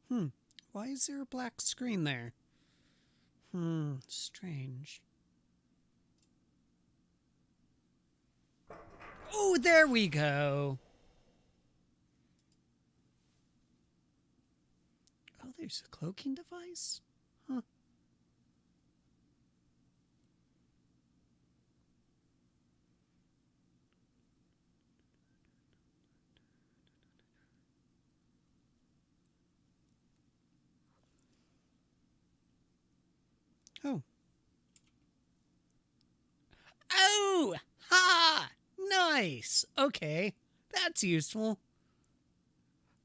Why is there a black screen there? Strange. Oh, there we go. Oh, there's a cloaking device? Huh. Oh. Oh! Ha! Nice! Okay. That's useful.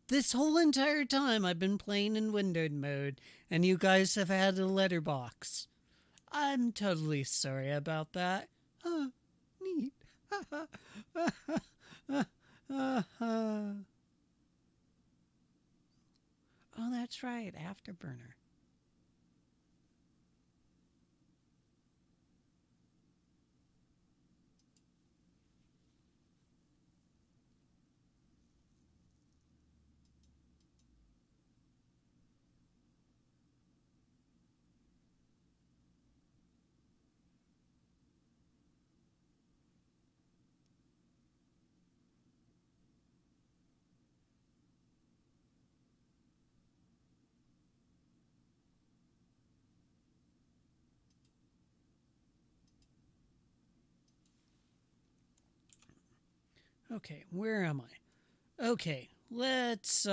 This whole entire time I've been playing in windowed mode, and you guys have had a letterbox. I'm totally sorry about that. Huh. Neat. Oh, that's right. Afterburner. Okay, where am I? Okay, let's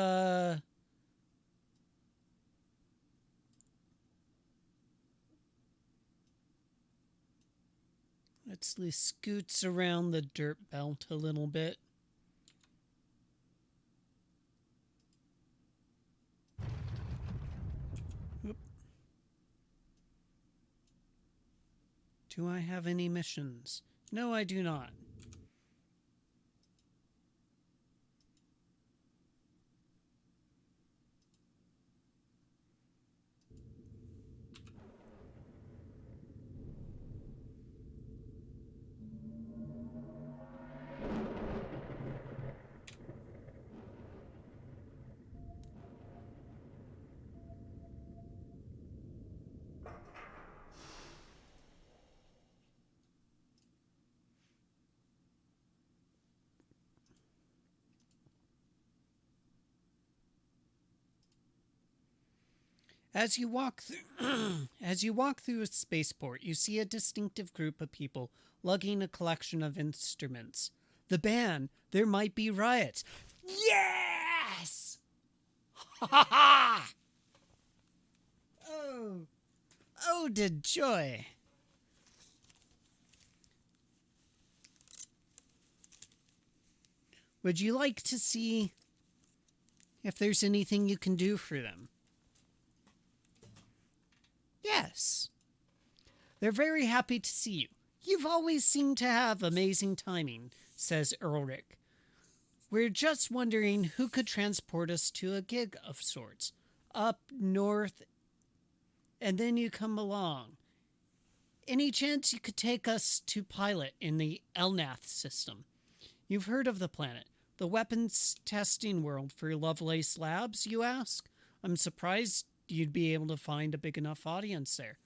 scoots around the dirt belt a little bit. Oop. Do I have any missions? No, I do not. As you walk through a spaceport, you see a distinctive group of people lugging a collection of instruments. The band, there might be riots. Yes! Ha ha ha! Oh, oh, the joy! Would you like to see if there's anything you can do for them? Yes. They're very happy to see you. You've always seemed to have amazing timing, says Ulrich. We're just wondering who could transport us to a gig of sorts. Up north, and then you come along. Any chance you could take us to pilot in the Elnath system? You've heard of the planet, the weapons testing world for Lovelace Labs, you ask? I'm surprised you'd be able to find a big enough audience there.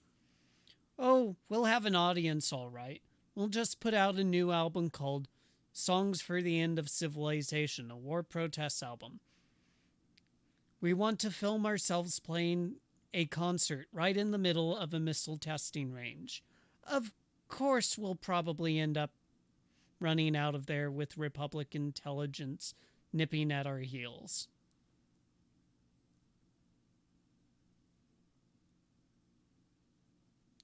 Oh, we'll have an audience all right. We'll just put out a new album called Songs for the End of Civilization, a war protest album. We want to film ourselves playing a concert right in the middle of a missile testing range. Of course, we'll probably end up running out of there with Republic intelligence nipping at our heels.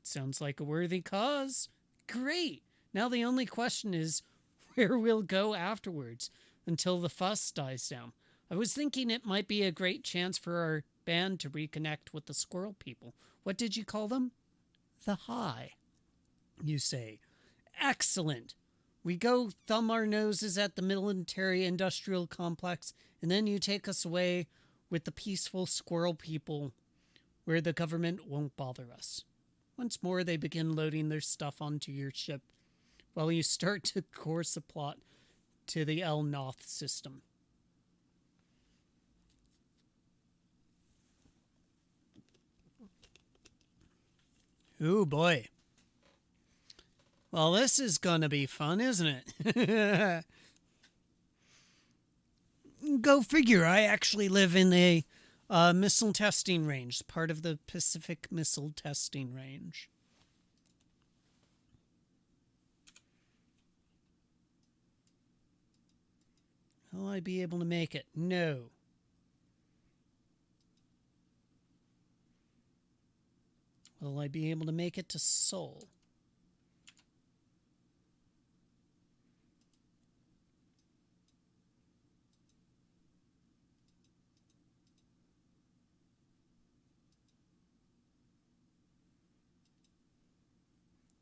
Sounds like a worthy cause. Great. Now the only question is where we'll go afterwards until the fuss dies down. I was thinking it might be a great chance for our band to reconnect with the squirrel people. What did you call them? The High, you say. Excellent. We go thumb our noses at the military industrial complex, and then you take us away with the peaceful squirrel people where the government won't bother us. Once more, they begin loading their stuff onto your ship while you start to course a plot to the El Noth system. Oh boy. Well, this is gonna be fun, isn't it? Go figure. I actually live in a missile testing range, part of the Pacific Missile Testing Range. Will I be able to make it? No. Will I be able to make it to Seoul?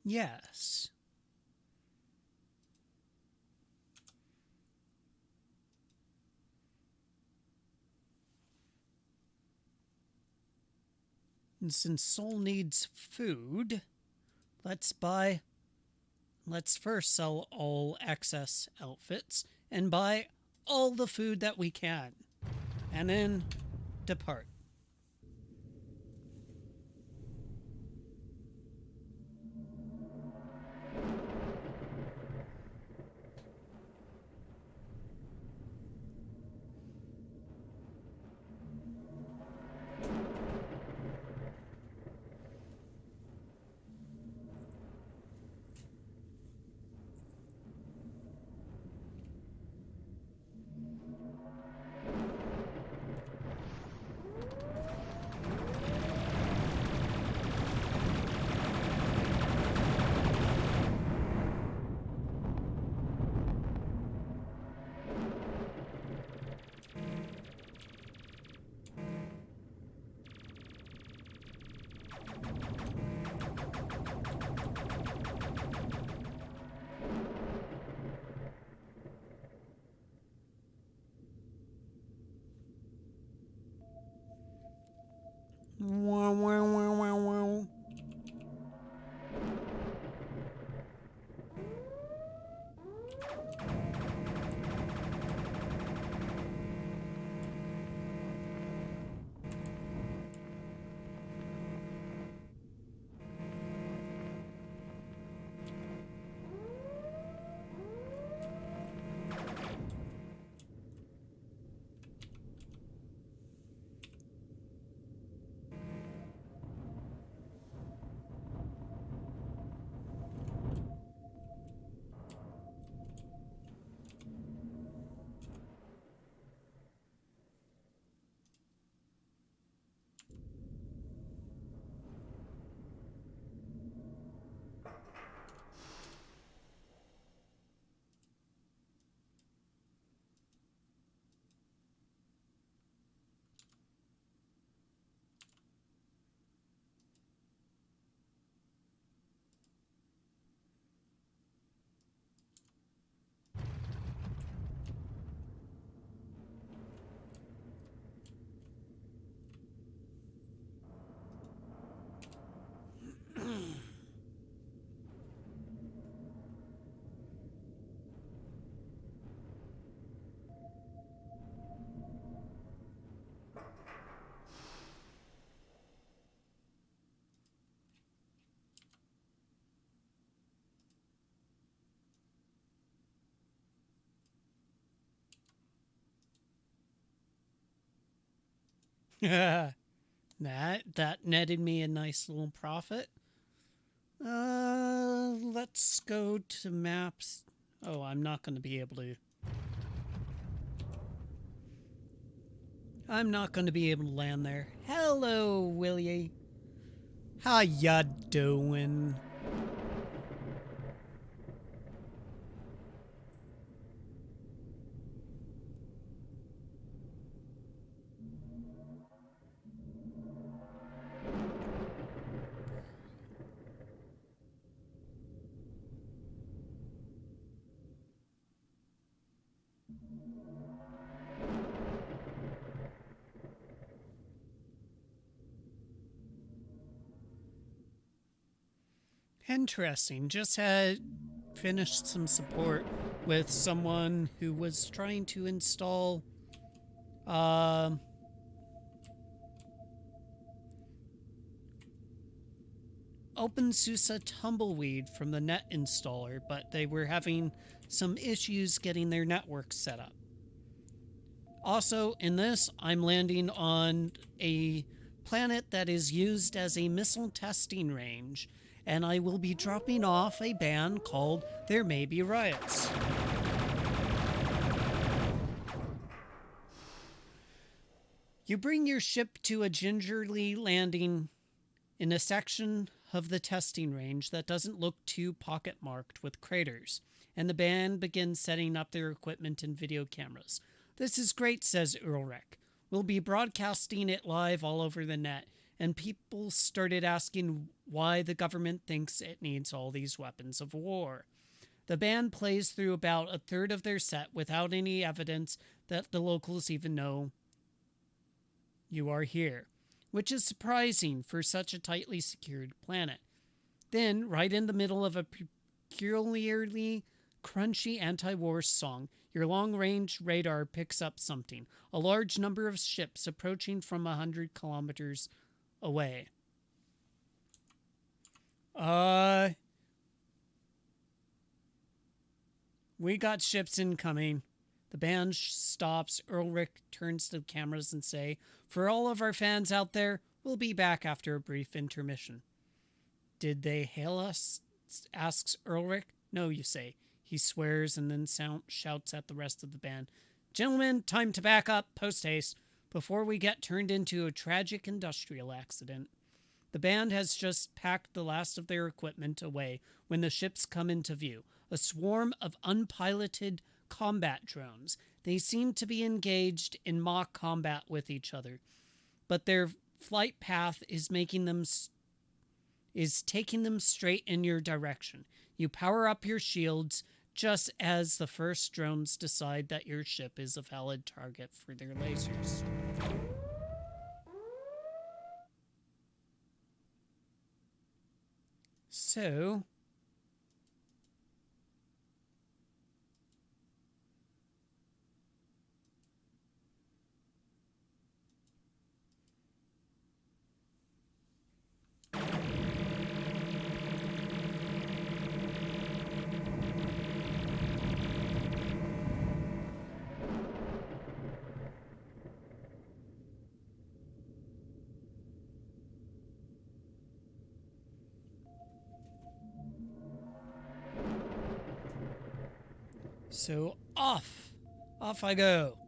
Yes. And since Seoul needs food, let's first sell all excess outfits and buy all the food that we can. And then depart. Wow, wow, wow, wow, wow. That netted me a nice little profit. Let's go to maps. Oh, I'm not going to be able to. I'm not going to be able to land there. Hello, Willie. How ya doing? Interesting. Just had finished some support with someone who was trying to install OpenSUSE tumbleweed from the net installer, but they were having some issues getting their network set up. Also, in this, I'm landing on a planet that is used as a missile testing range, and I will be dropping off a ban called There May Be Riots. You bring your ship to a gingerly landing in a section of the testing range that doesn't look too pocket-marked with craters, and the band begins setting up their equipment and video cameras. "This is great," says Ulrich. "We'll be broadcasting it live all over the net," and people started asking why the government thinks it needs all these weapons of war. The band plays through about a third of their set without any evidence that the locals even know you are here, which is surprising for such a tightly secured planet. Then, right in the middle of a peculiarly crunchy anti-war song, your long-range radar picks up something. A large number of ships approaching from 100 kilometers away. We got ships incoming. The band stops. Ulrich turns to the cameras and say, "For all of our fans out there, we'll be back after a brief intermission." "Did they hail us?" asks Ulrich. "No," you say. He swears and then shouts at the rest of the band, "Gentlemen, time to back up, post-haste, before we get turned into a tragic industrial accident." The band has just packed the last of their equipment away when the ships come into view. A swarm of unpiloted combat drones. They seem to be engaged in mock combat with each other, but their flight path is taking them straight in your direction. You power up your shields just as the first drones decide that your ship is a valid target for their lasers. So, off I go.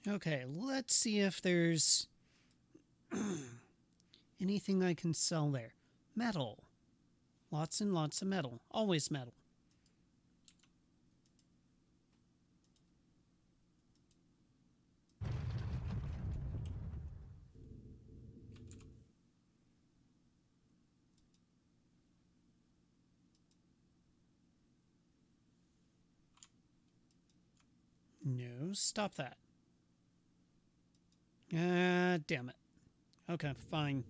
Okay, let's see if there's anything I can sell there. Metal. Lots and lots of metal. Always metal. No, stop that. Damn it. Okay, fine.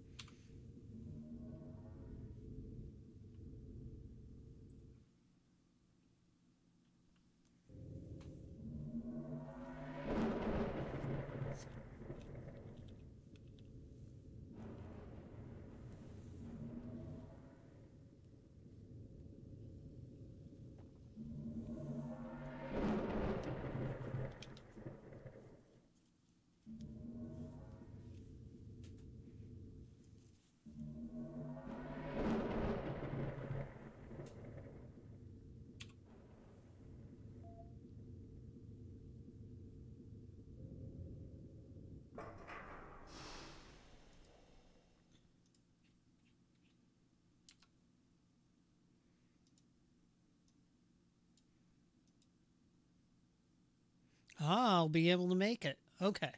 Ah, I'll be able to make it. Okay.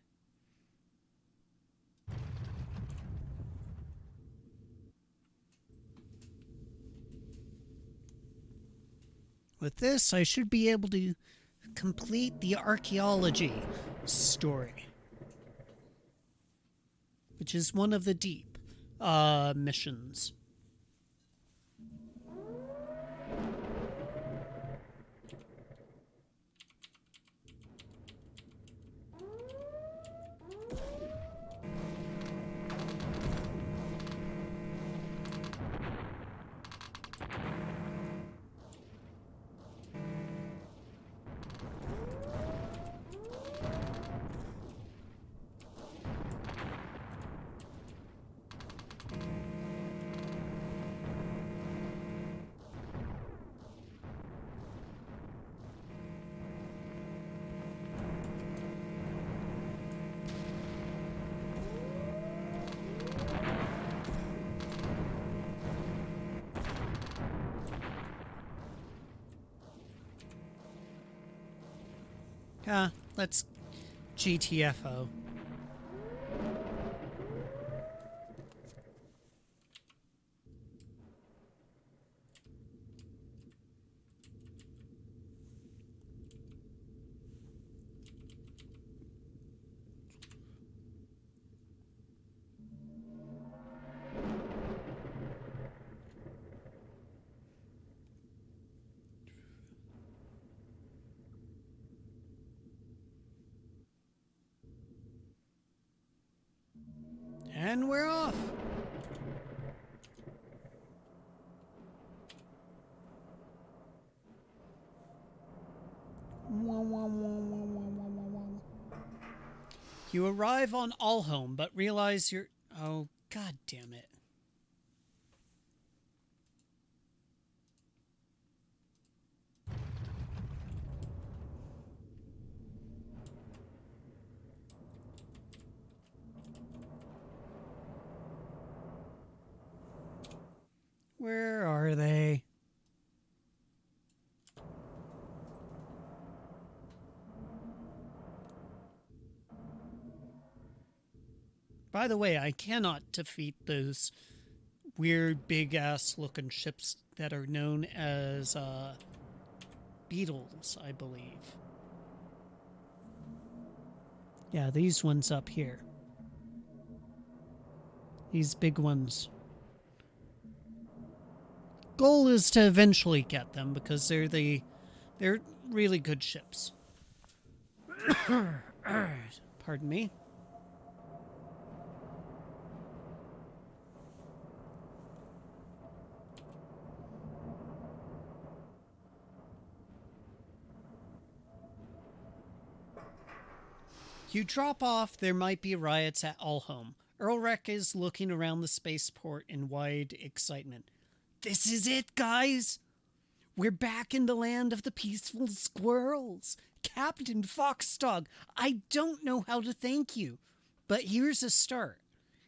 With this, I should be able to complete the archaeology story, which is one of the deep missions. Let's GTFO. And we're off. You arrive on Allhome, but realize you're... Oh, god damn it. Where are they? By the way, I cannot defeat those weird, big-ass looking ships that are known as beetles, I believe. Yeah, these ones up here. These big ones. Goal is to eventually get them because they're really good ships. Pardon me. You drop off, there might be riots at Allhome. Ulrich is looking around the spaceport in wide excitement. This is it, guys! We're back in the land of the peaceful squirrels. Captain Foxdog, I don't know how to thank you, but here's a start.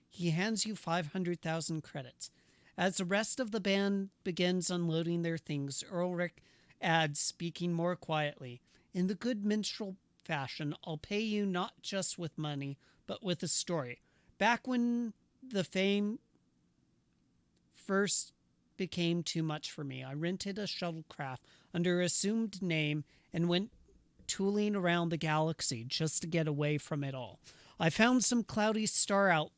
He hands you 500,000 credits. As the rest of the band begins unloading their things, Ulrich adds, speaking more quietly, in the good minstrel fashion, I'll pay you not just with money, but with a story. Back when the fame first became too much for me, I rented a shuttlecraft under an assumed name and went tooling around the galaxy just to get away from it all. I found some cloudy star out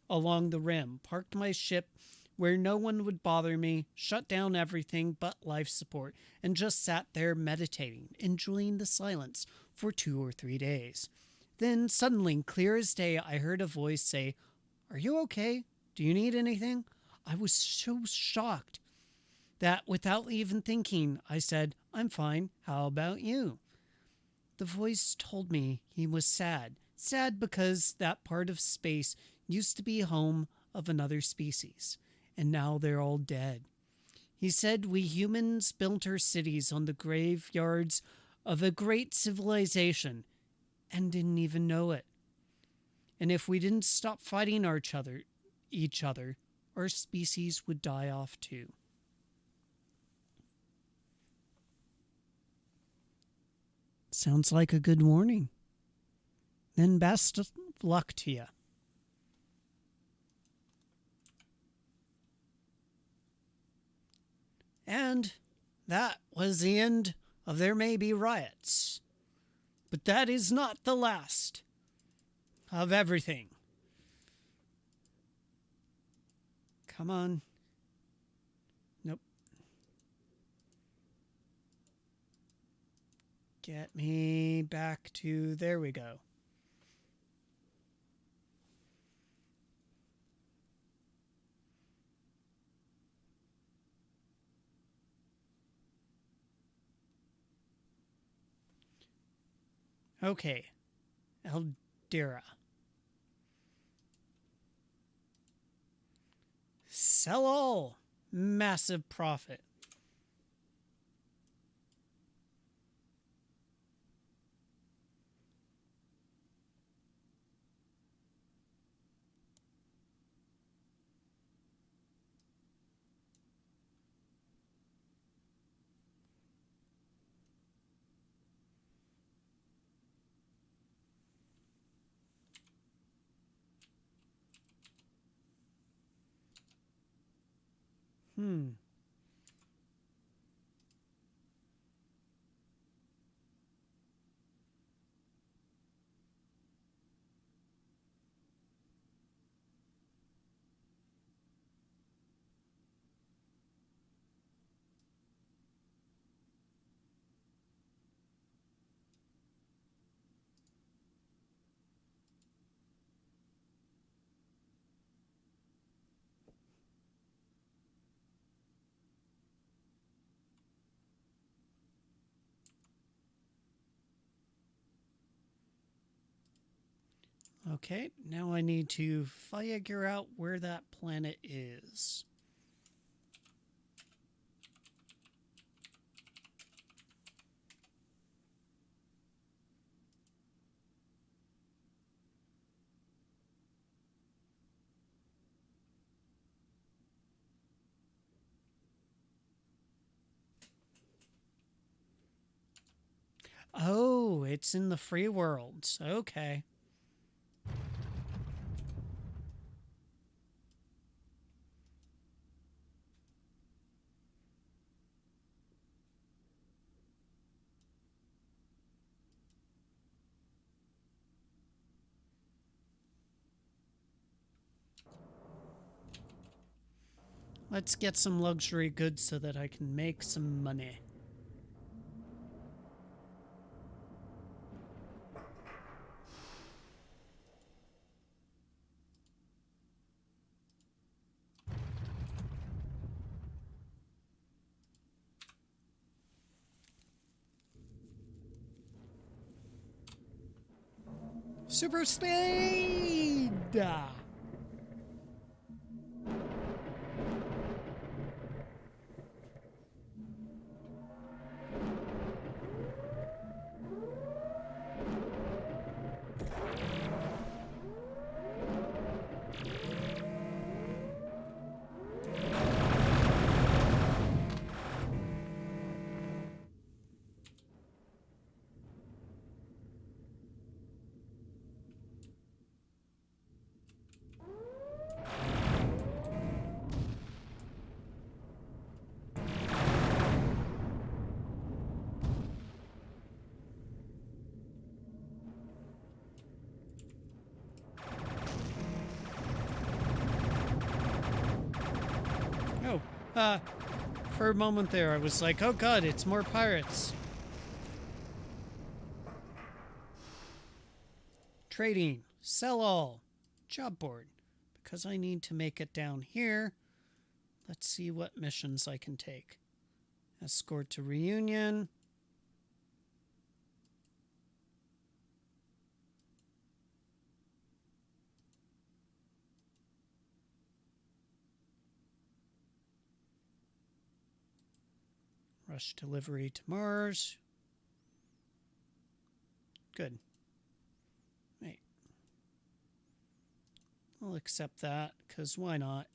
along the rim, parked my ship where no one would bother me, shut down everything but life support, and just sat there meditating, enjoying the silence for 2 or 3 days. Then, suddenly, clear as day, I heard a voice say, "Are you okay? Do you need anything?" I was so shocked that, without even thinking, I said, "I'm fine. How about you?" The voice told me he was sad. Sad because that part of space used to be home of another species, and now they're all dead. He said we humans built our cities on the graveyards of a great civilization and didn't even know it. And if we didn't stop fighting each other, our species would die off too. Sounds like a good warning. Then best of luck to you. And that was the end of There May Be Riots. But that is not the last of everything. Come on. Nope. Get me back to... There we go. Okay. Eldira. Sell all. Massive profit. Okay, now I need to figure out where that planet is. Oh, it's in the free worlds. Okay. Let's get some luxury goods so that I can make some money. Super speed! Oh, for a moment there, I was like, oh god, it's more pirates. Trading. Sell all. Job board. Because I need to make it down here, let's see what missions I can take. Escort to reunion. Rush delivery to Mars. Good. Wait. I'll accept that, because why not?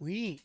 Sweet.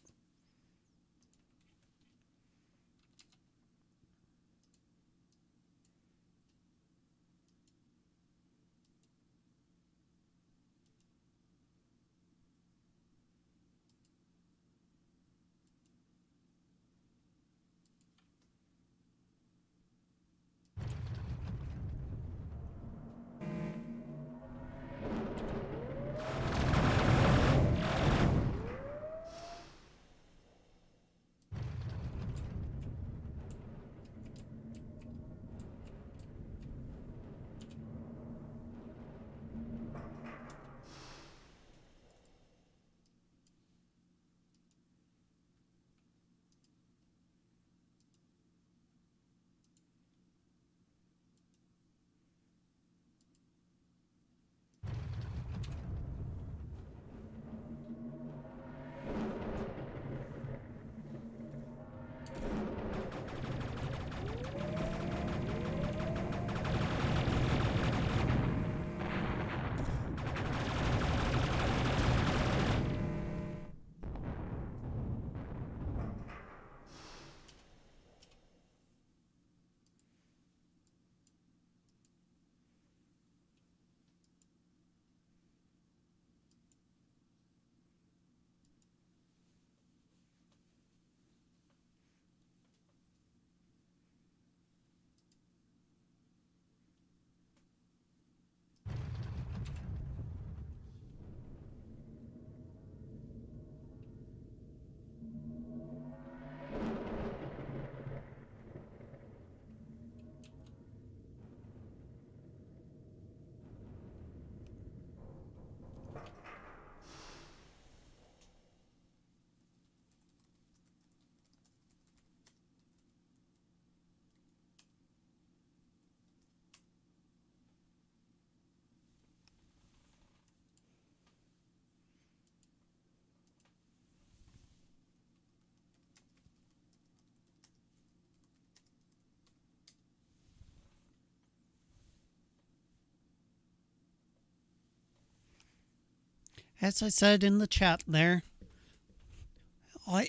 As I said in the chat there,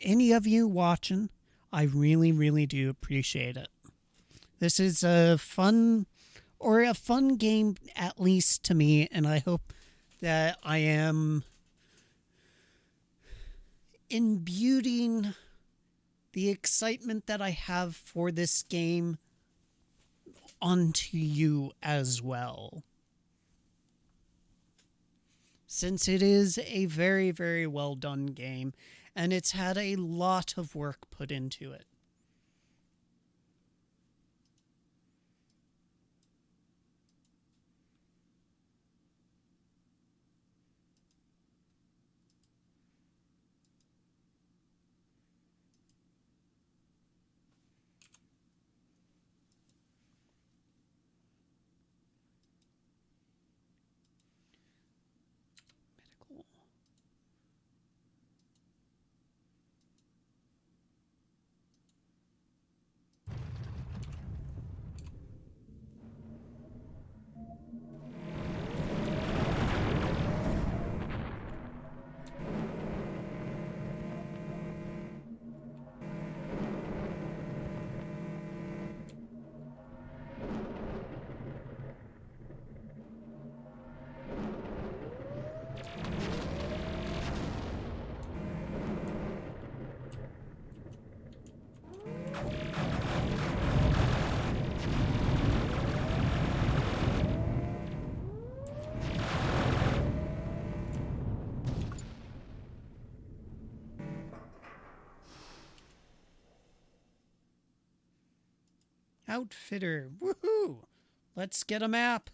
any of you watching, I really, really do appreciate it. This is a fun game, at least to me, and I hope that I am imbuing the excitement that I have for this game onto you as well. Since it is a very, very well done game, and it's had a lot of work put into it. Outfitter, woohoo! Let's get a map.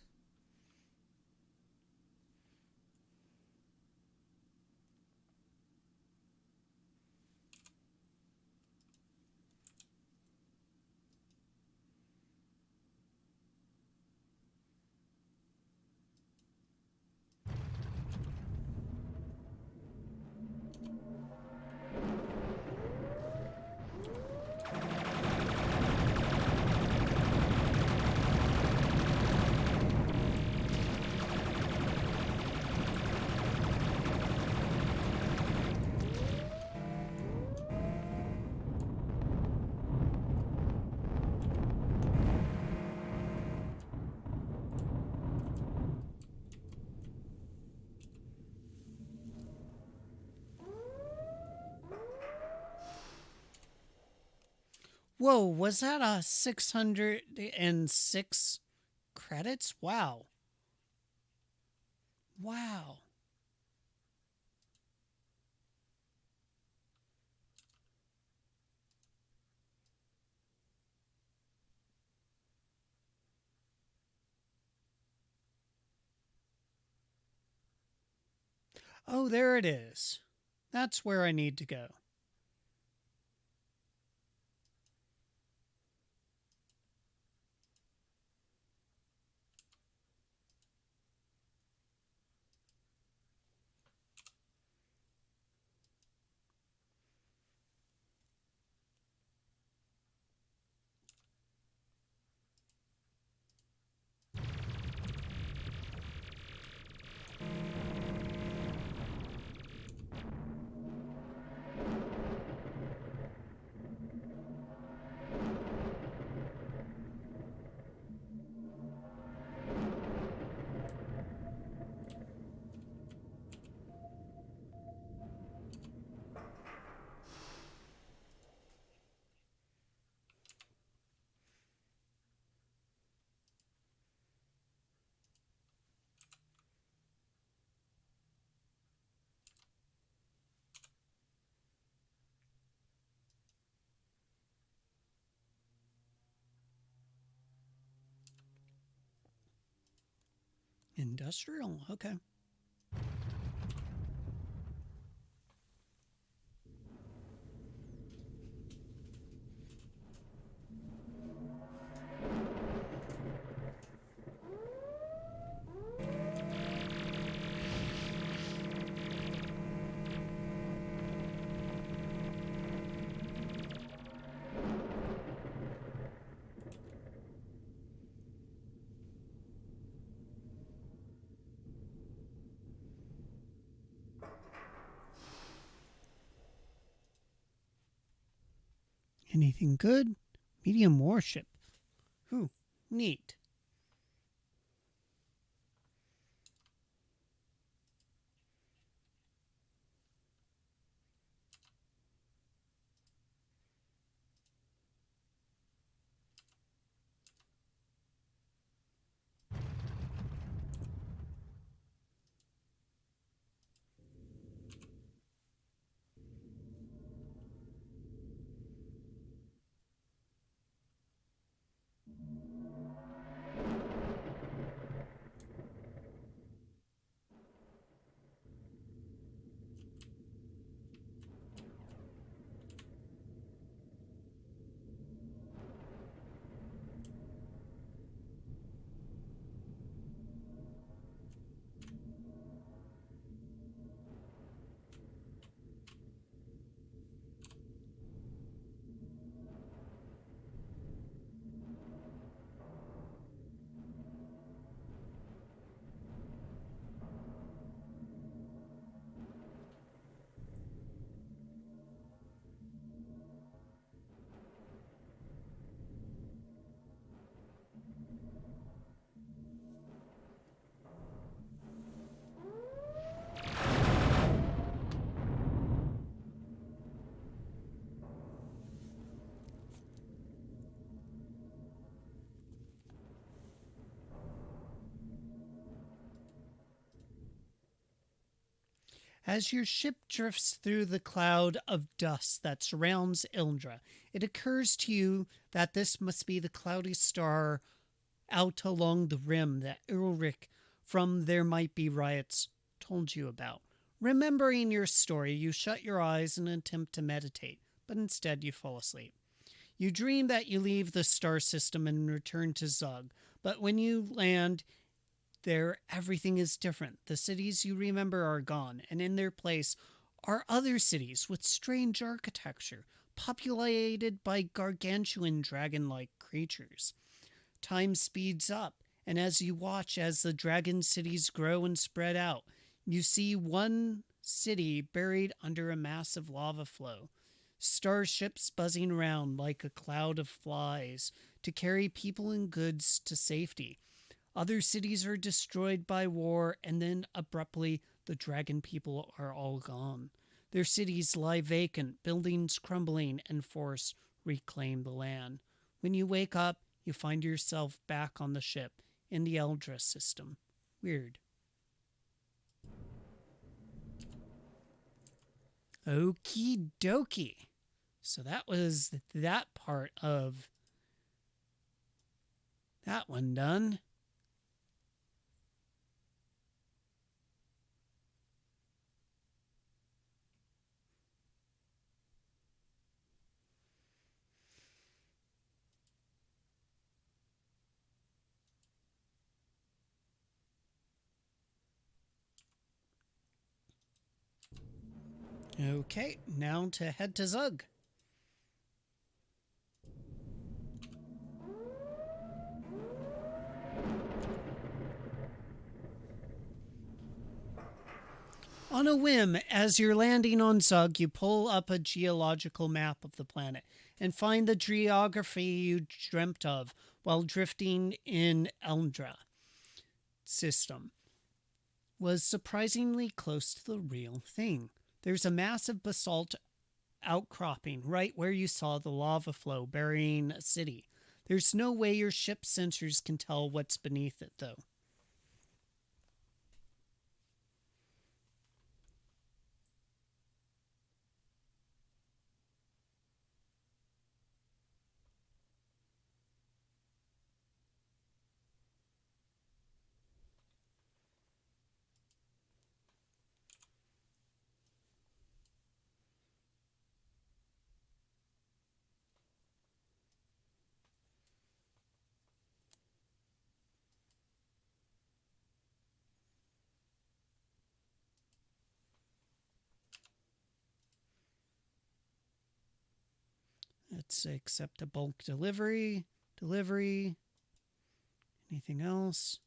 Whoa, was that a 606 credits? Wow. Wow. Oh, there it is. That's where I need to go. Industrial? Okay. Anything good? Medium warship. Ooh, neat. As your ship drifts through the cloud of dust that surrounds Ilndra, it occurs to you that this must be the cloudy star out along the rim that Ulrich from There Might Be Riots told you about. Remembering your story, you shut your eyes and attempt to meditate, but instead you fall asleep. You dream that you leave the star system and return to Zug, but when you land, there, everything is different. The cities you remember are gone, and in their place are other cities with strange architecture, populated by gargantuan dragon like creatures. Time speeds up, and as you watch as the dragon cities grow and spread out, you see one city buried under a massive lava flow. Starships buzzing around like a cloud of flies to carry people and goods to safety. Other cities are destroyed by war, and then abruptly the dragon people are all gone. Their cities lie vacant, buildings crumbling, and forests reclaim the land. When you wake up, you find yourself back on the ship in the Eldra system. Weird. Okie dokie. So that was that part of that one done. Okay, now to head to Zug. On a whim, as you're landing on Zug, you pull up a geological map of the planet and find the geography you dreamt of while drifting in Eldra system was surprisingly close to the real thing. There's a massive basalt outcropping right where you saw the lava flow burying a city. There's no way your ship's sensors can tell what's beneath it, though. Let's accept a bulk delivery. Delivery. Anything else?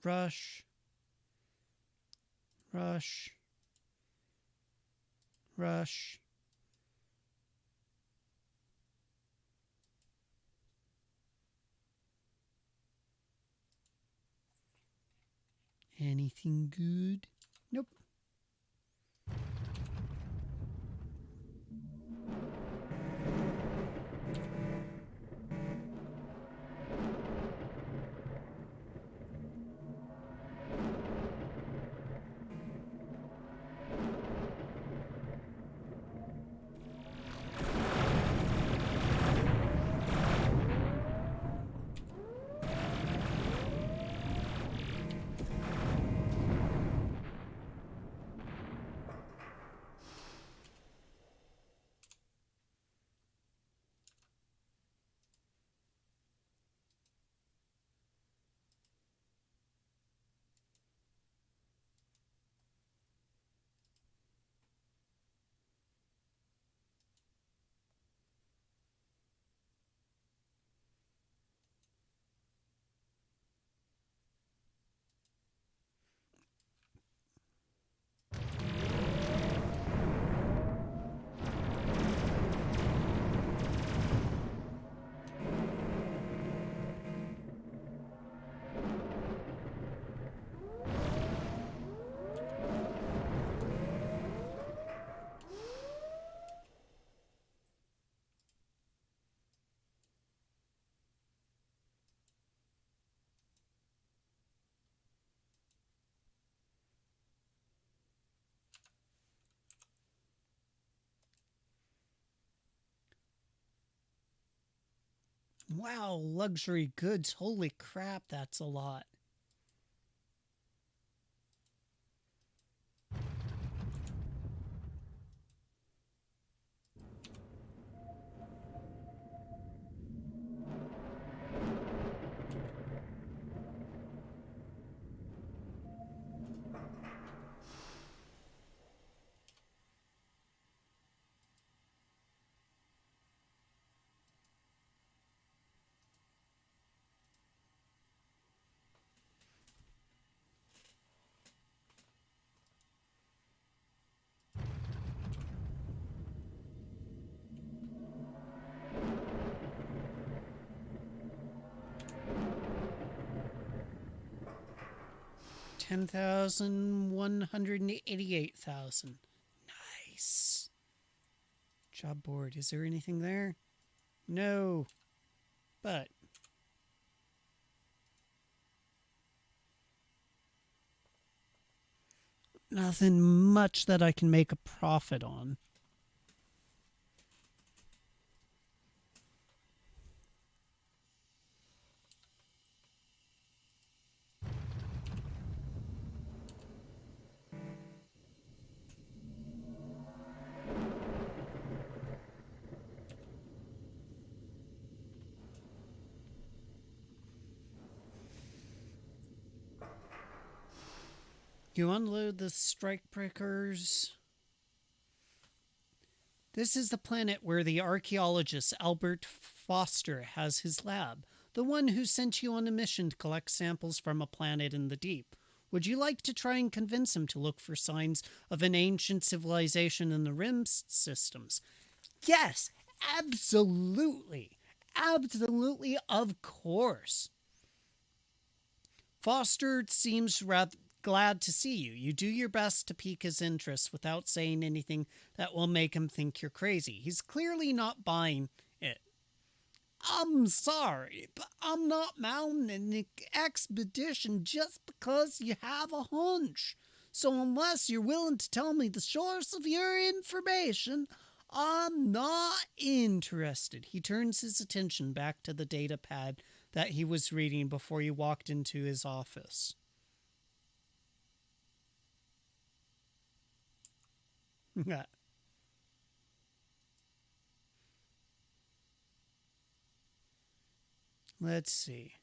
Rush. Rush. Rush. Anything good? Nope. Wow, luxury goods. Holy crap, that's a lot. $10,188,000. Nice. Job board. Is there anything there? No. But nothing much that I can make a profit on. You unload the strike breakers. This is the planet where the archaeologist Albert Foster has his lab, the one who sent you on a mission to collect samples from a planet in the deep. Would you like to try and convince him to look for signs of an ancient civilization in the rim systems? Yes, absolutely. Absolutely, of course. Foster seems rather glad to see you. You do your best to pique his interest without saying anything that will make him think you're crazy. He's clearly not buying it. I'm sorry, but I'm not mounting an expedition just because you have a hunch. So unless you're willing to tell me the source of your information, I'm not interested. He turns his attention back to the data pad that he was reading before you walked into his office. Let's see.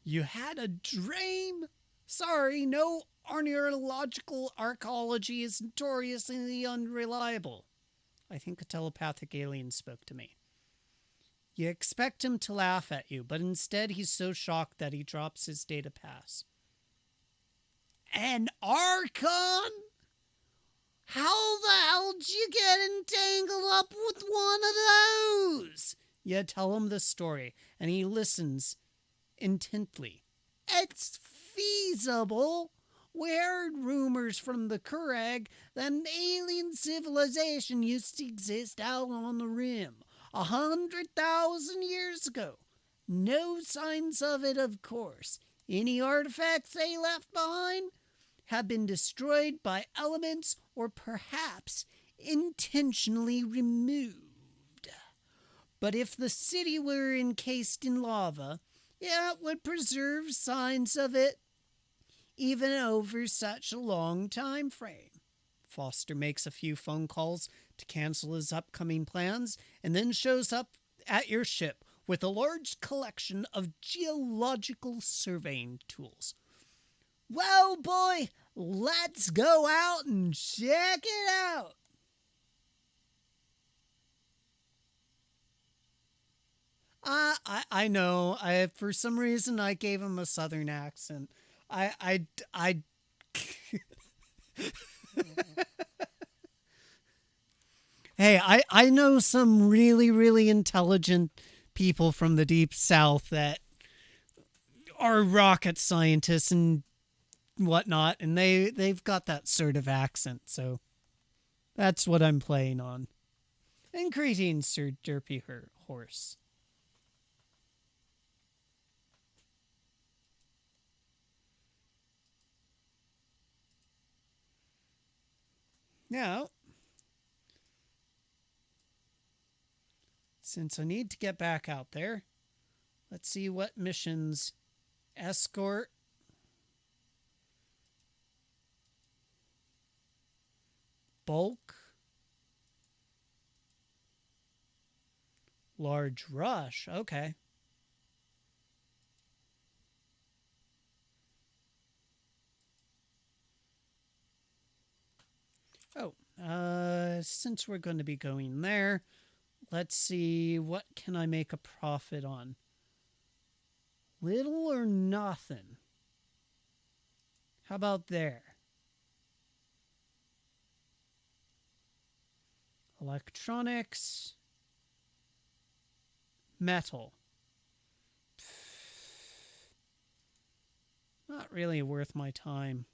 You had a dream? Sorry, no. Ornithological archaeology is notoriously unreliable. I think a telepathic alien spoke to me. You expect him to laugh at you, but instead he's so shocked that he drops his data pass. An Archon? How the hell did you get entangled up with one of those? You tell him the story, and he listens intently. It's feasible. We heard rumors from the Kurag that an alien civilization used to exist out on the rim 100,000 years ago. No signs of it, of course. Any artifacts they left behind have been destroyed by elements or perhaps intentionally removed. But if the city were encased in lava, it would preserve signs of it even over such a long time frame. Foster makes a few phone calls to cancel his upcoming plans and then shows up at your ship with a large collection of geological surveying tools. Well, boy, let's go out and check it out. I know. For some reason I gave him a southern accent. I Hey, I know some really, really intelligent people from the deep south that are rocket scientists and whatnot, and they've got that sort of accent, so that's what I'm playing on. And greetings, Sir Derpy Horse. Now, since I need to get back out there, let's see what missions. Escort. Bulk. Large rush. Okay. Oh, since we're going to be going there, let's see, what can I make a profit on? Little or nothing. How about there? Electronics. Metal. Not really worth my time.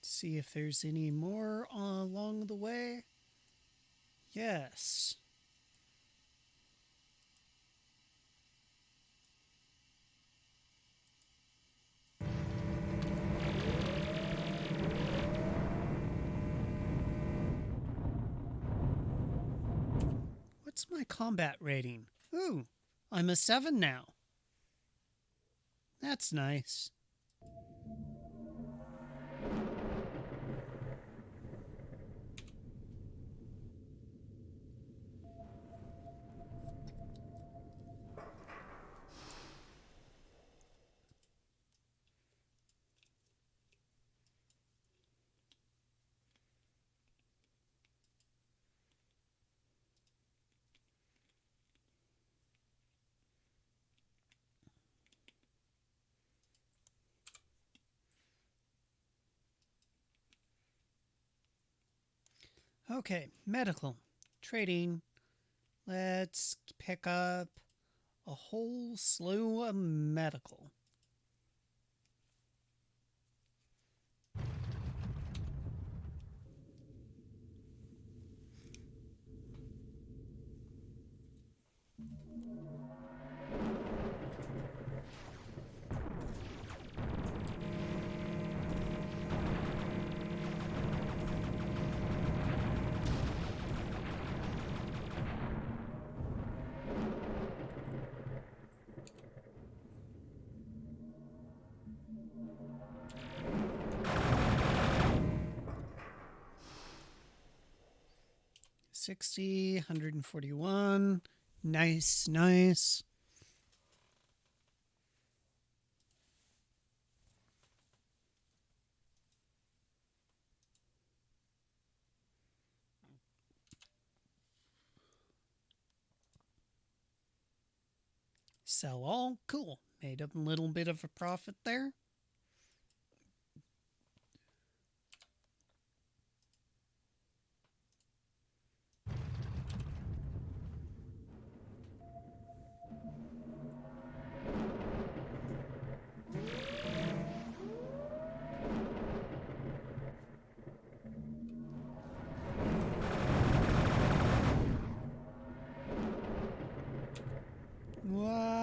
See if there's any more along the way. Yes. What's my combat rating? Ooh, I'm a 7 now. That's nice. Okay, medical. Trading. Let's pick up a whole slew of medical. $60, $141. Nice, nice. Sell all. Cool. Made a little bit of a profit there. What?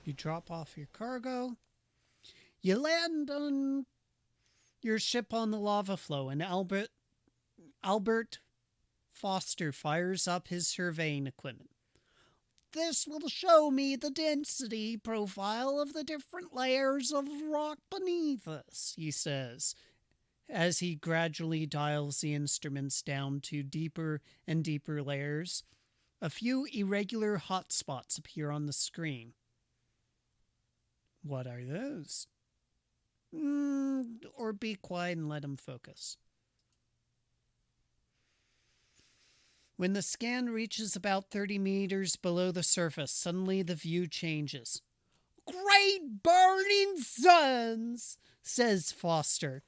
You drop off your cargo. You land on your ship on the lava flow, and Albert Foster fires up his surveying equipment. This will show me the density profile of the different layers of rock beneath us, he says, as he gradually dials the instruments down to deeper and deeper layers. A few irregular hotspots appear on the screen. What are those? Or be quiet and let him focus. When the scan reaches about 30 meters below the surface, suddenly the view changes. Great burning suns, says Foster.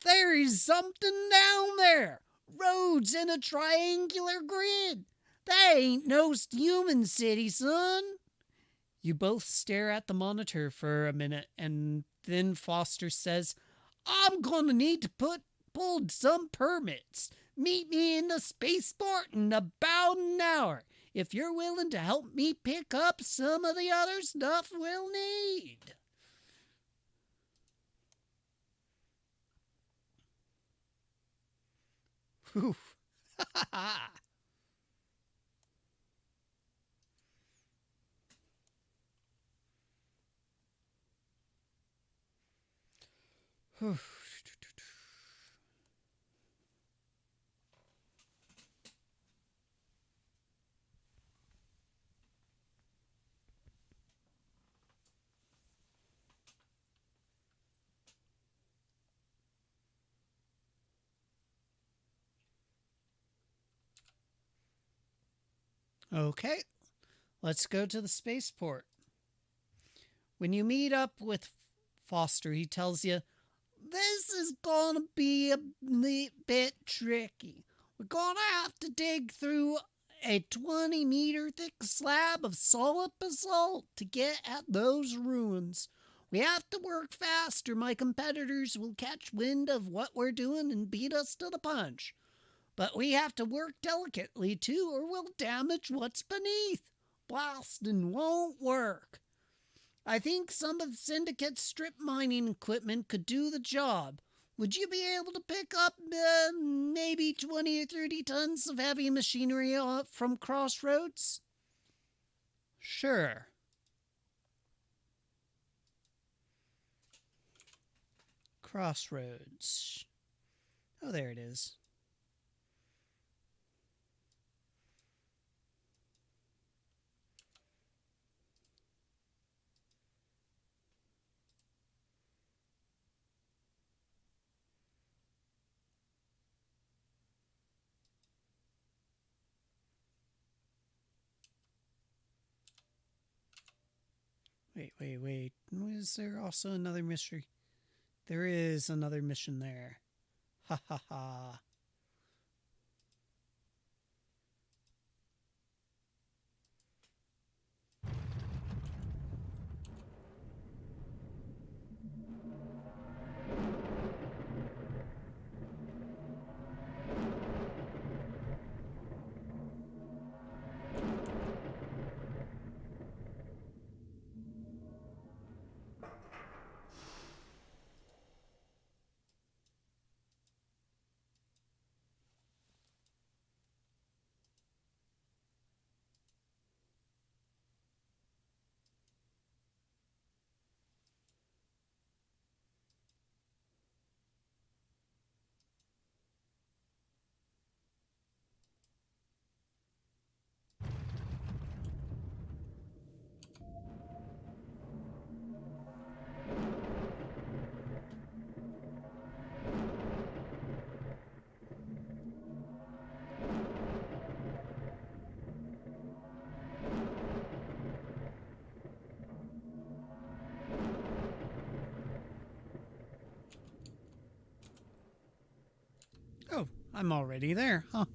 There is something down there. Roads in a triangular grid. That ain't no human city, son. You both stare at the monitor for a minute, and then Foster says, I'm gonna need to pull some permits. Meet me in the spaceport in about an hour if you're willing to help me pick up some of the other stuff we'll need. Whew. Okay, let's go to the spaceport. When you meet up with Foster, he tells you, this is gonna be a bit tricky. We're gonna have to dig through a 20-meter thick slab of solid basalt to get at those ruins. We have to work fast or my competitors will catch wind of what we're doing and beat us to the punch. But we have to work delicately too, or we'll damage what's beneath. Blasting won't work. I think some of the Syndicate's strip mining equipment could do the job. Would you be able to pick up maybe 20 or 30 tons of heavy machinery from Crossroads? Sure. Crossroads. Oh, there it is. Wait. Is there also another mystery? There is another mission there. Ha ha ha. Oh, I'm already there, huh?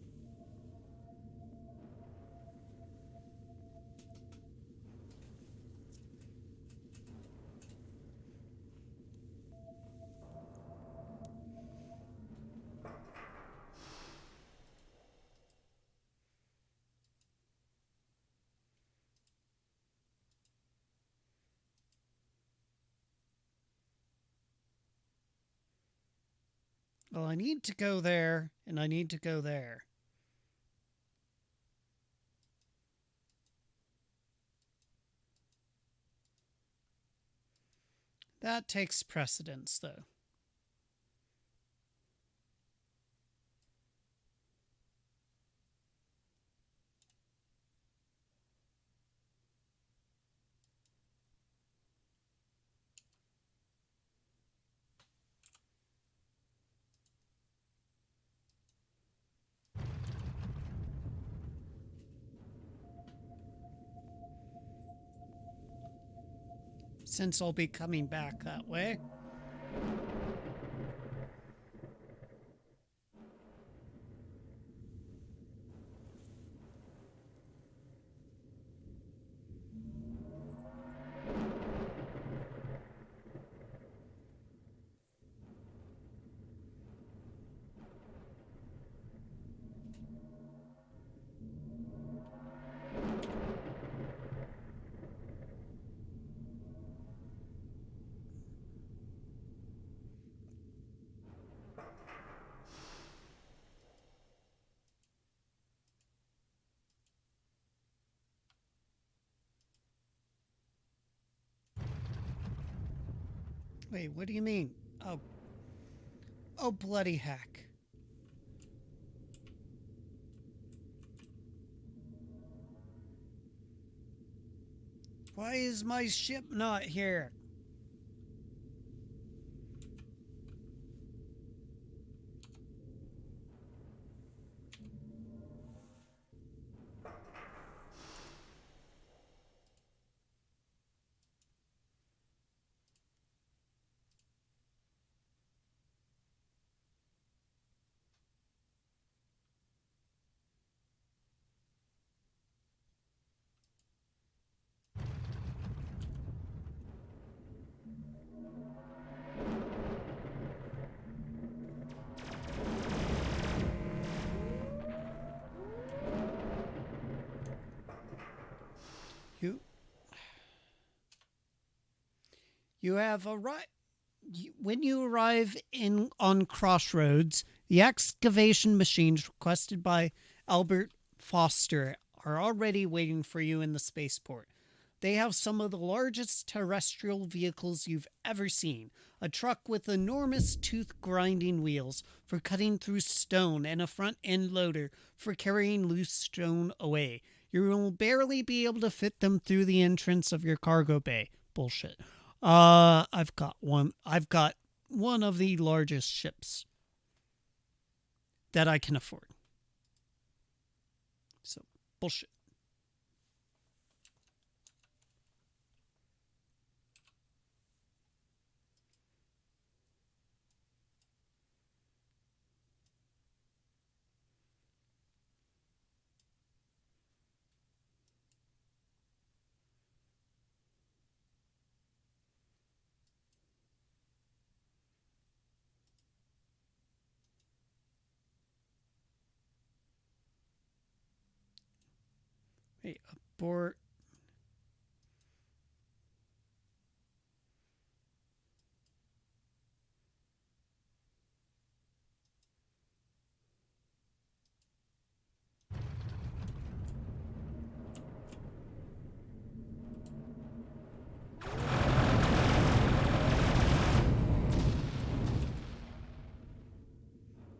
Well, I need to go there, and I need to go there. That takes precedence, though. Since I'll be coming back that way. Wait, what do you mean? Oh, oh, bloody heck. Why is my ship not here? You you have arrived. When you arrive in on Crossroads, the excavation machines requested by Albert Foster are already waiting for you in the spaceport. They have some of the largest terrestrial vehicles you've ever seen. A truck with enormous tooth grinding wheels for cutting through stone and a front end loader for carrying loose stone away. You will barely be able to fit them through the entrance of your cargo bay. Bullshit. I've got one. I've got one of the largest ships that I can afford. So, bullshit. Wait, abort.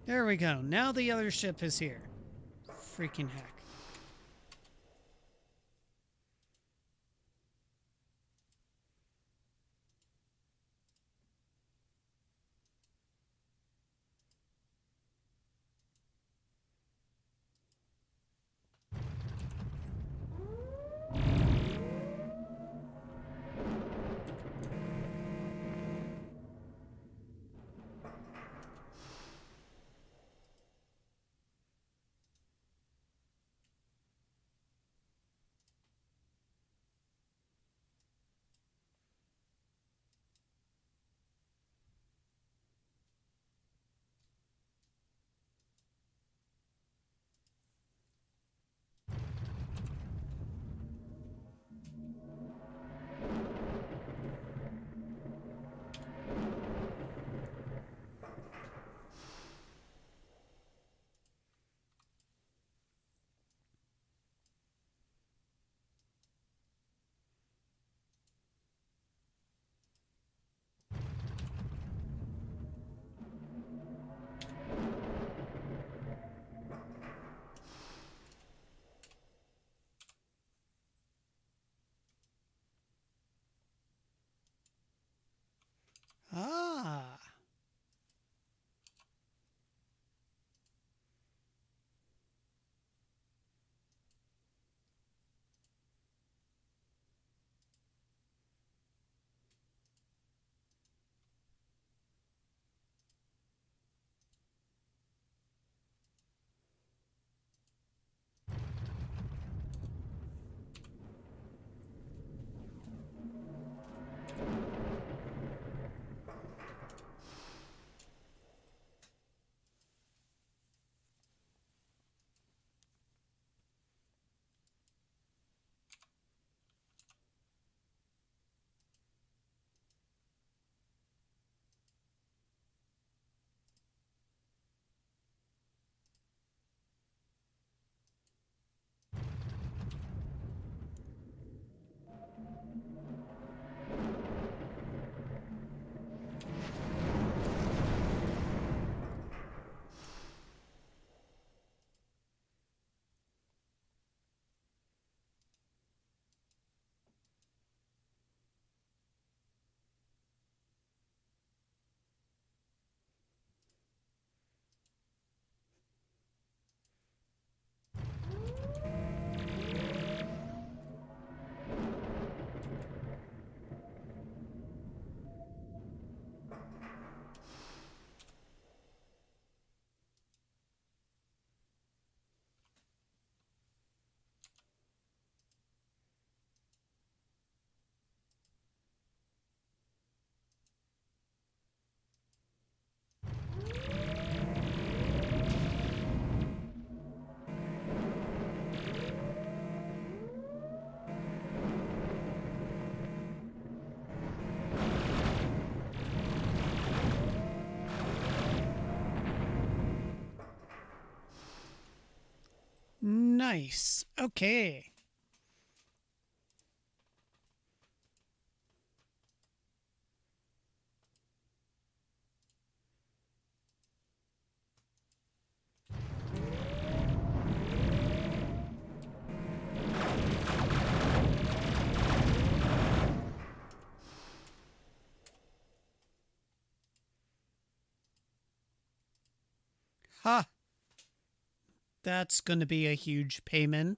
There we go. Now the other ship is here. Freaking heck. Nice. Okay. Ha! That's going to be a huge payment.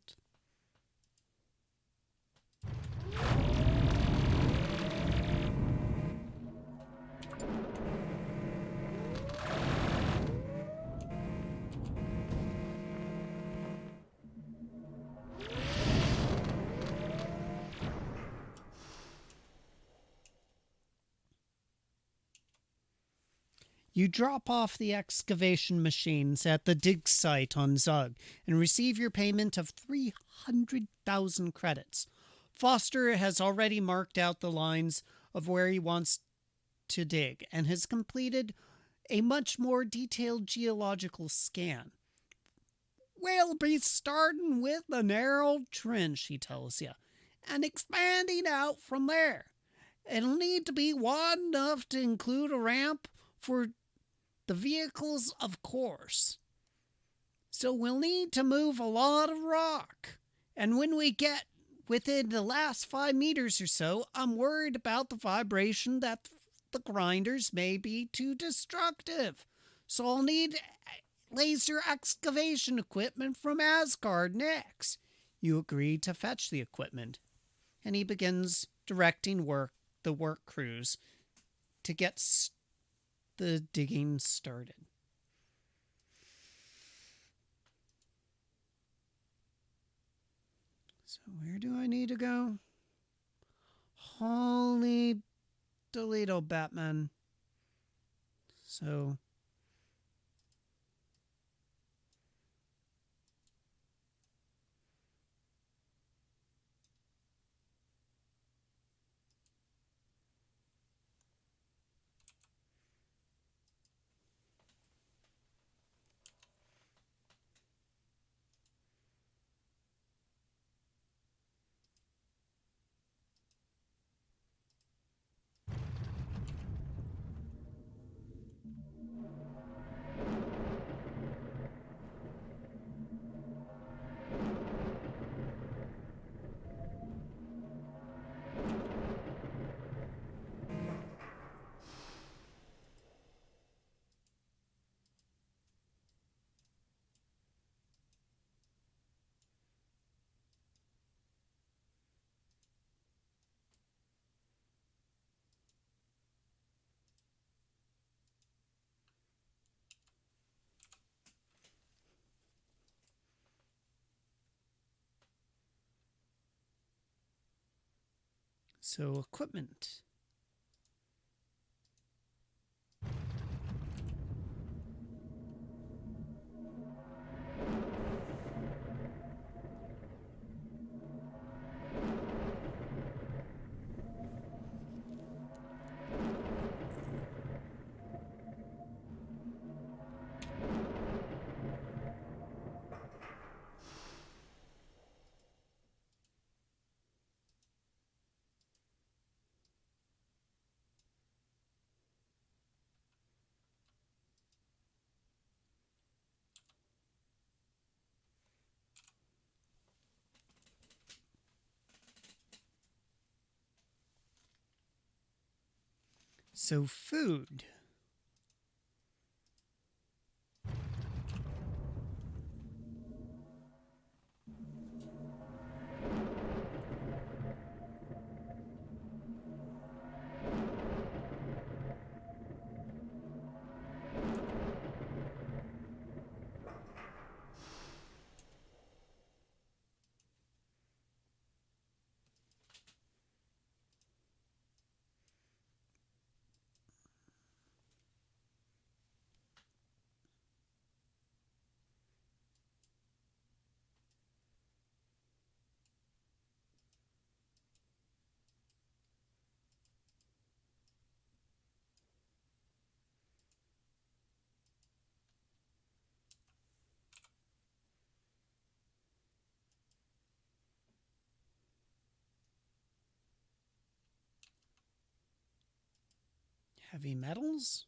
You drop off the excavation machines at the dig site on Zug and receive your payment of 300,000 credits. Foster has already marked out the lines of where he wants to dig and has completed a much more detailed geological scan. We'll be starting with the narrow trench, he tells you, and expanding out from there. It'll need to be wide enough to include a ramp for the vehicles, of course. So we'll need to move a lot of rock. And when we get within the last 5 meters or so, I'm worried about the vibration that the grinders may be too destructive. So I'll need laser excavation equipment from Asgard next. You agree to fetch the equipment, and he begins directing the work crews to get the digging started. So where do I need to go? Holy Toledo, Batman. So equipment. So food. Heavy metals?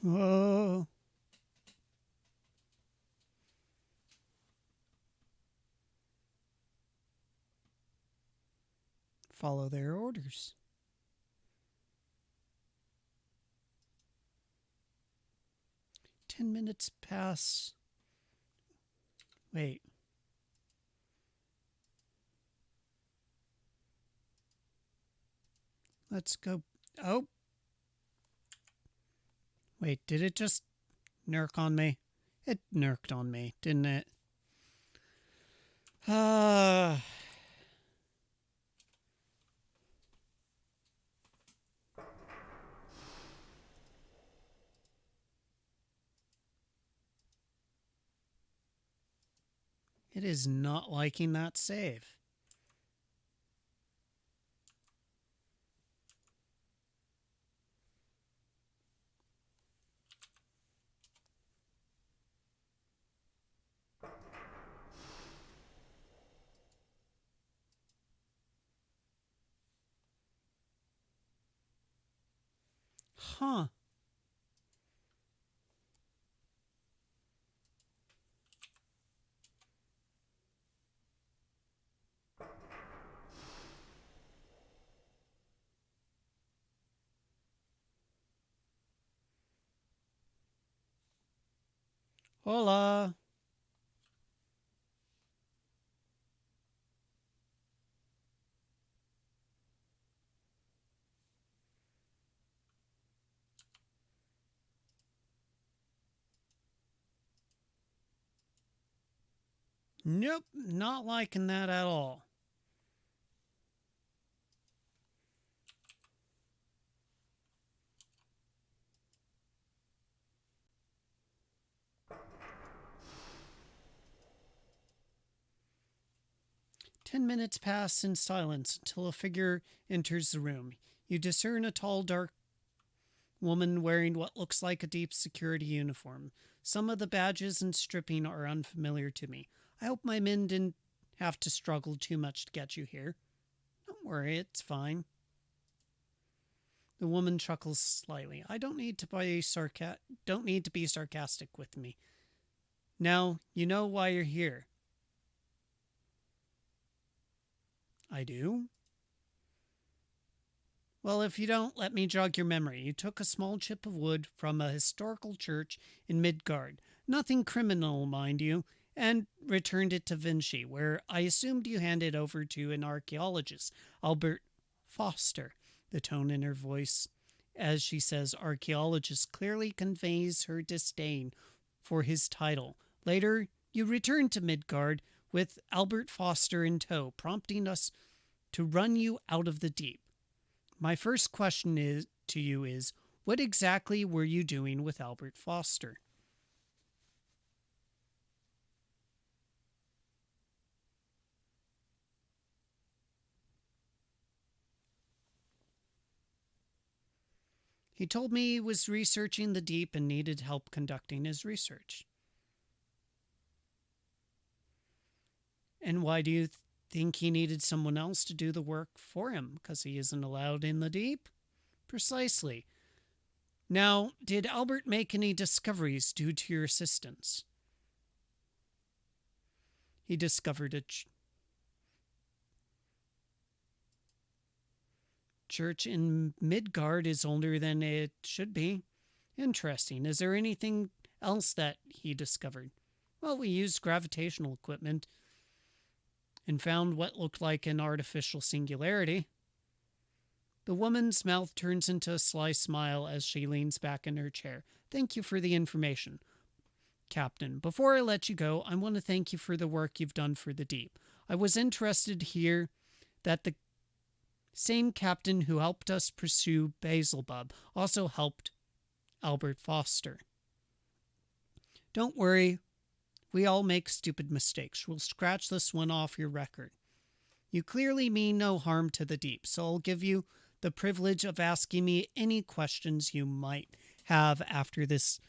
Whoa. Follow their orders. "10 minutes pass." Wait. Let's go. Oh. Wait, did it just nerk on me? It nerked on me, didn't it? It is not liking that save. Huh. Hola. Nope, not liking that at all. "10 minutes pass in silence until a figure enters the room. You discern a tall, dark woman wearing what looks like a deep security uniform. Some of the badges and stripping are unfamiliar to me. I hope my men didn't have to struggle too much to get you here." "Don't worry, it's fine." The woman chuckles slightly. "I don't need to be sarcastic with me. Now, you know why you're here." "I do?" "Well, if you don't, let me jog your memory. You took a small chip of wood from a historical church in Midgard, nothing criminal, mind you, and returned it to Vinci, where I assumed you handed over to an archaeologist, Albert Foster." The tone in her voice as she says archaeologist clearly conveys her disdain for his title. "Later, you returned to Midgard with Albert Foster in tow, prompting us to run you out of the deep. My first question to you is, what exactly were you doing with Albert Foster?" "He told me he was researching the deep and needed help conducting his research." "And why do you think he needed someone else to do the work for him? Because he isn't allowed in the deep?" "Precisely. Now, did Albert make any discoveries due to your assistance?" "He discovered a church in Midgard is older than it should be." "Interesting. Is there anything else that he discovered?" "Well, we used gravitational equipment and found what looked like an artificial singularity." The woman's mouth turns into a sly smile as she leans back in her chair. "Thank you for the information, Captain. Before I let you go, I want to thank you for the work you've done for the deep. I was interested to hear that the same captain who helped us pursue Basilbub also helped Albert Foster. Don't worry, we all make stupid mistakes. We'll scratch this one off your record. You clearly mean no harm to the deep, so I'll give you the privilege of asking me any questions you might have after this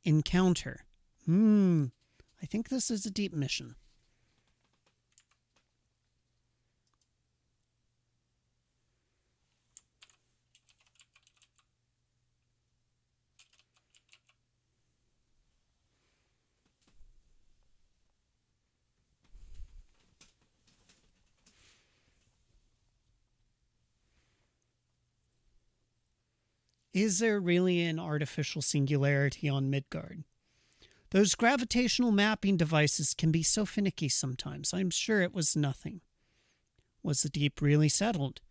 encounter. I think this is a deep mission. Is there really an artificial singularity on Midgard? Those gravitational mapping devices can be so finicky sometimes. I'm sure it was nothing. Was the deep really settled?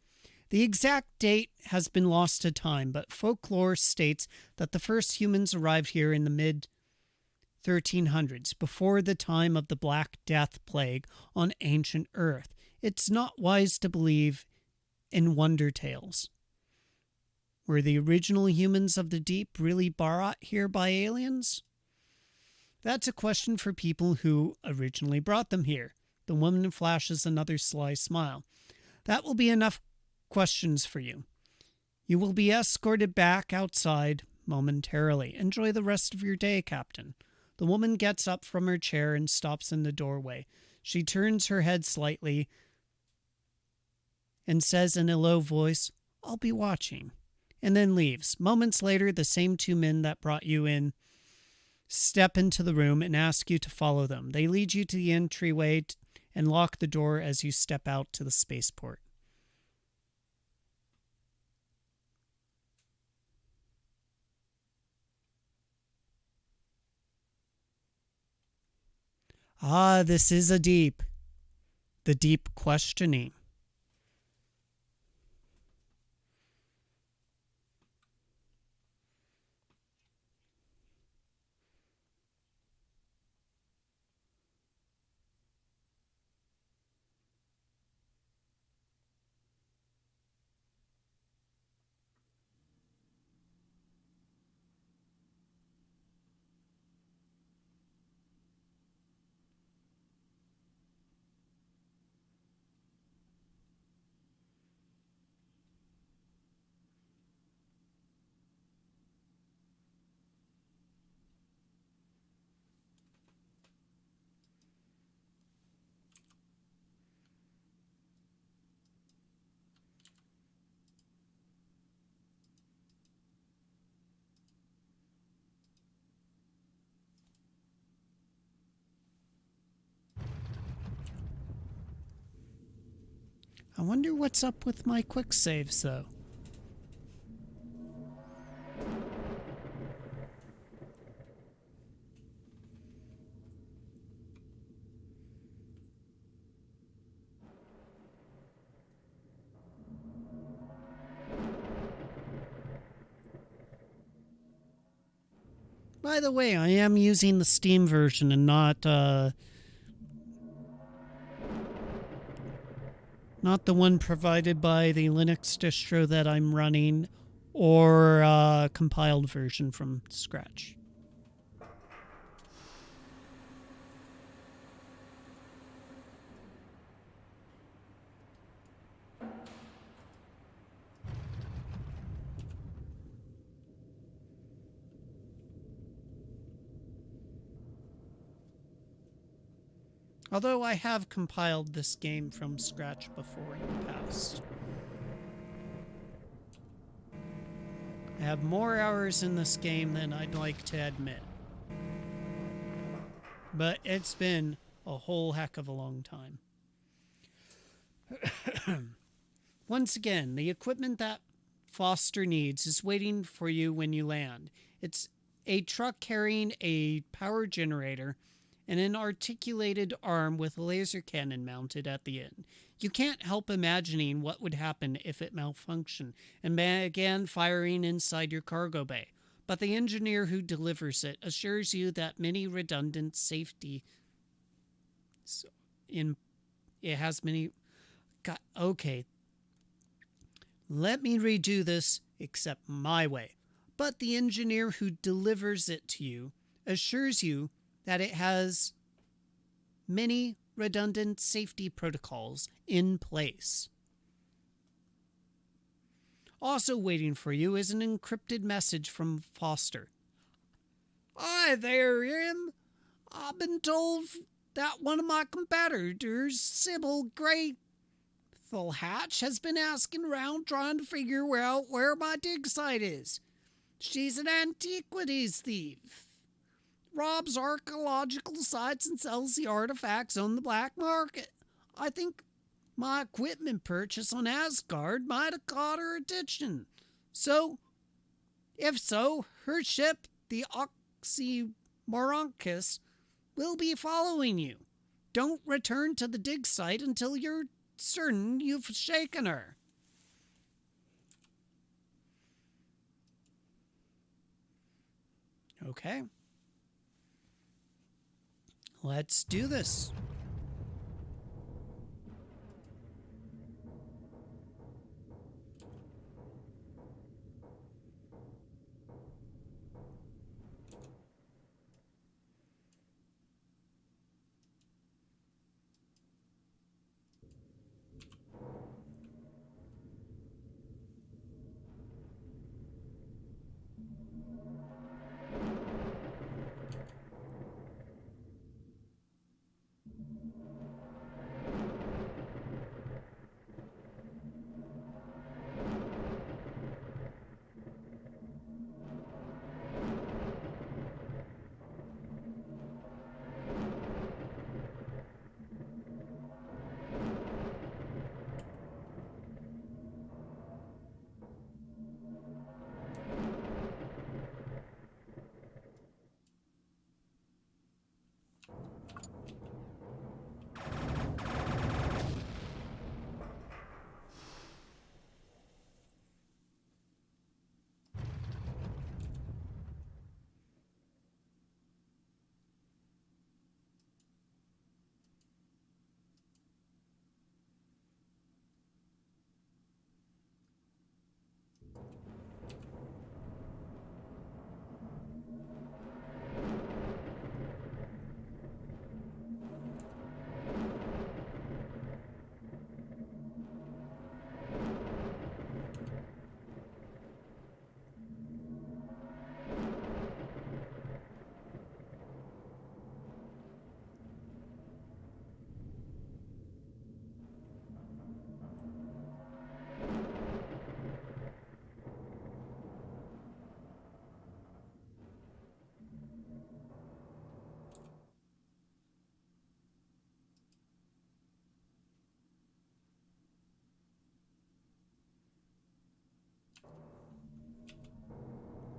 The exact date has been lost to time, but folklore states that the first humans arrived here in the mid-1300s, before the time of the Black Death plague on ancient Earth. It's not wise to believe in wonder tales. Were the original humans of the deep really brought here by aliens? That's a question for people who originally brought them here. The woman flashes another sly smile. That will be enough questions for you. You will be escorted back outside momentarily. Enjoy the rest of your day, Captain. The woman gets up from her chair and stops in the doorway. She turns her head slightly and says in a low voice, "I'll be watching," and then leaves. Moments later, the same two men that brought you in step into the room and ask you to follow them. They lead you to the entryway and lock the door as you step out to the spaceport. This is the deep questioning. I wonder what's up with my quick saves, though. By the way, I am using the Steam version and not the one provided by the Linux distro that I'm running, or compiled version from scratch. Although I have compiled this game from scratch before in the past. I have more hours in this game than I'd like to admit. But it's been a whole heck of a long time. Once again, the equipment that Foster needs is waiting for you when you land. It's a truck carrying a power generator and an articulated arm with a laser cannon mounted at the end. You can't help imagining what would happen if it malfunctioned and began firing inside your cargo bay. But the engineer who delivers it assures you that many redundant safety it has many God, okay, let me redo this except my way. But the engineer who delivers it to you assures you that it has many redundant safety protocols in place. Also waiting for you is an encrypted message from Foster. Hi there, Im. I've been told that one of my competitors, Sybil Hatch, has been asking around trying to figure out where my dig site is. She's an antiquities thief. Robs archaeological sites and sells the artifacts on the black market. I think my equipment purchase on Asgard might have caught her attention. If so, her ship, the Oxymoronchus, will be following you. Don't return to the dig site until you're certain you've shaken her. Okay. Let's do this.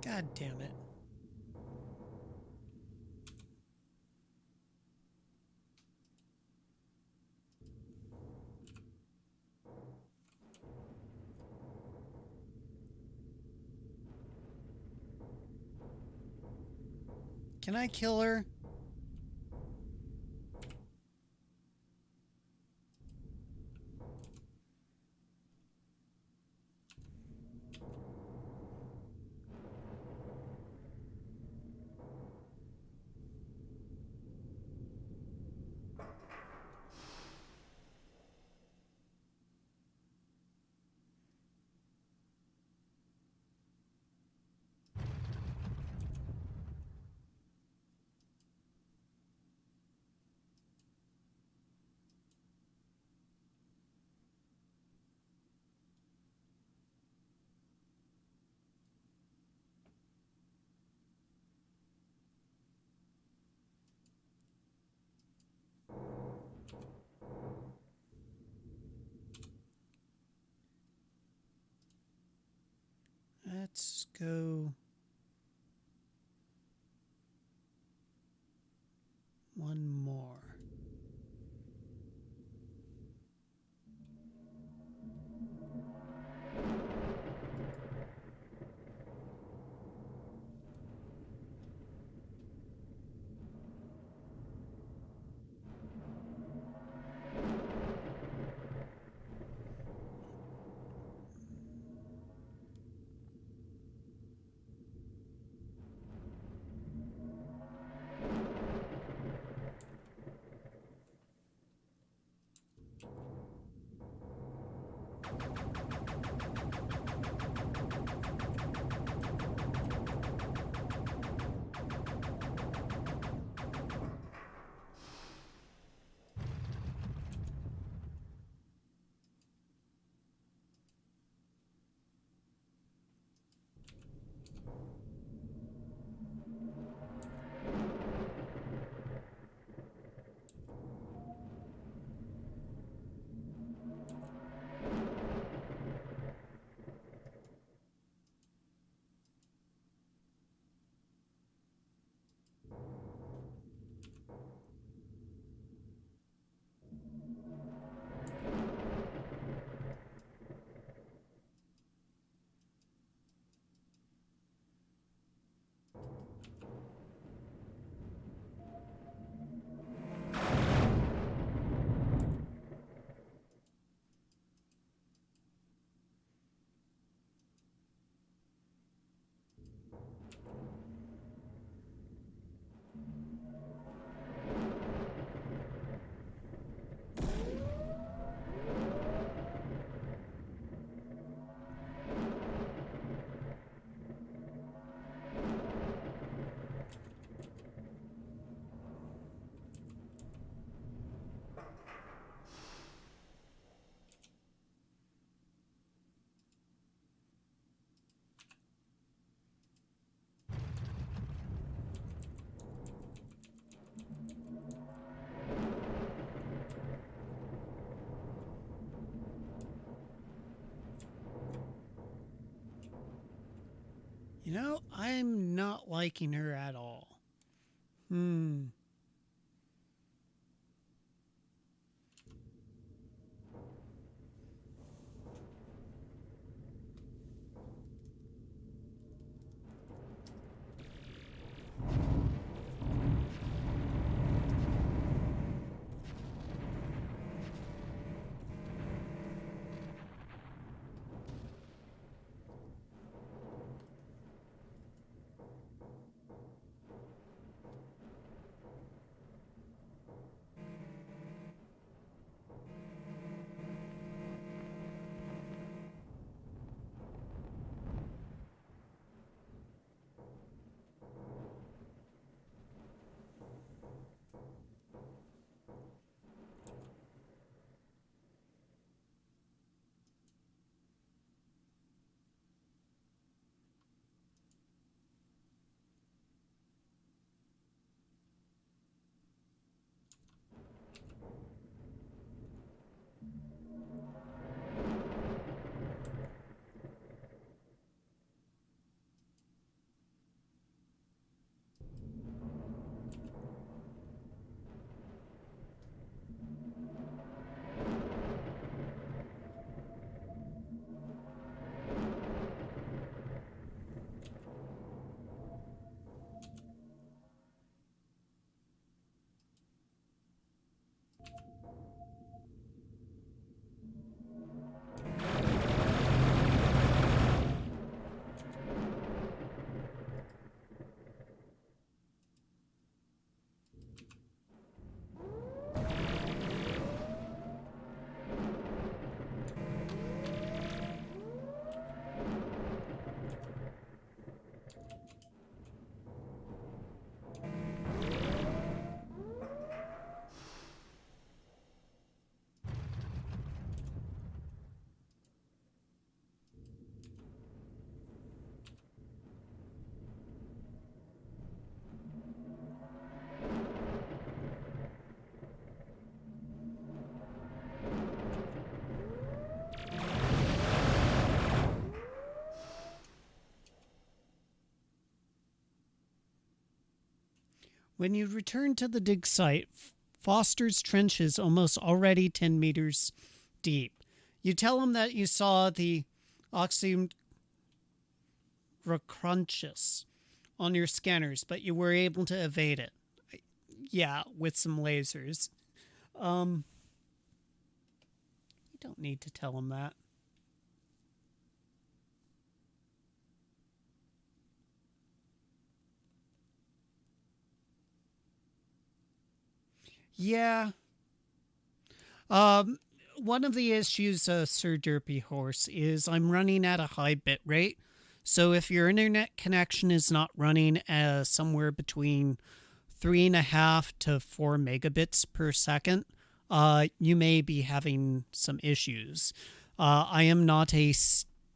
God damn it. Can I kill her? I'm not liking her at all. Hmm. When you return to the dig site, Foster's trench is almost already 10 meters deep. You tell him that you saw the oxyrhynchus on your scanners, but you were able to evade it. Yeah, with some lasers. You don't need to tell him that. Yeah. Um, One of the issues, Sir Derpy Horse, is I'm running at a high bit rate. So if your internet connection is not running somewhere between 3.5 to 4 megabits per second, you may be having some issues. I am not a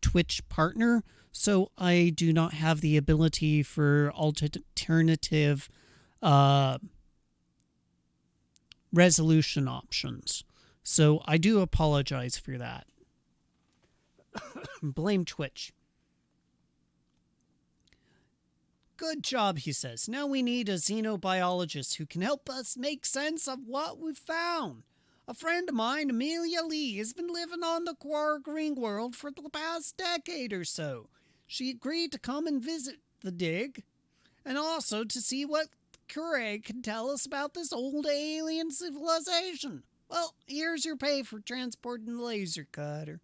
Twitch partner, so I do not have the ability for alternative uh, resolution options. So I do apologize for that. Blame Twitch. Good job, he says. Now we need a xenobiologist who can help us make sense of what we've found. A friend of mine, Amelia Lee, has been living on the Quark-Ring world for the past decade or so. She agreed to come and visit the dig, and also to see what Craig can tell us about this old alien civilization. Well, here's your pay for transporting the laser cutter.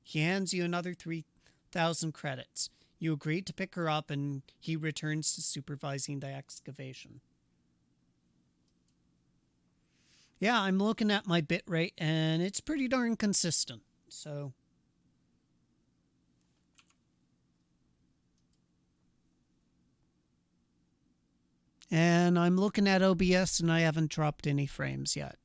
He hands you another 3,000 credits. You agree to pick her up, and he returns to supervising the excavation. Yeah, I'm looking at my bit rate, and it's pretty darn consistent. So, and I'm looking at OBS, and I haven't dropped any frames yet.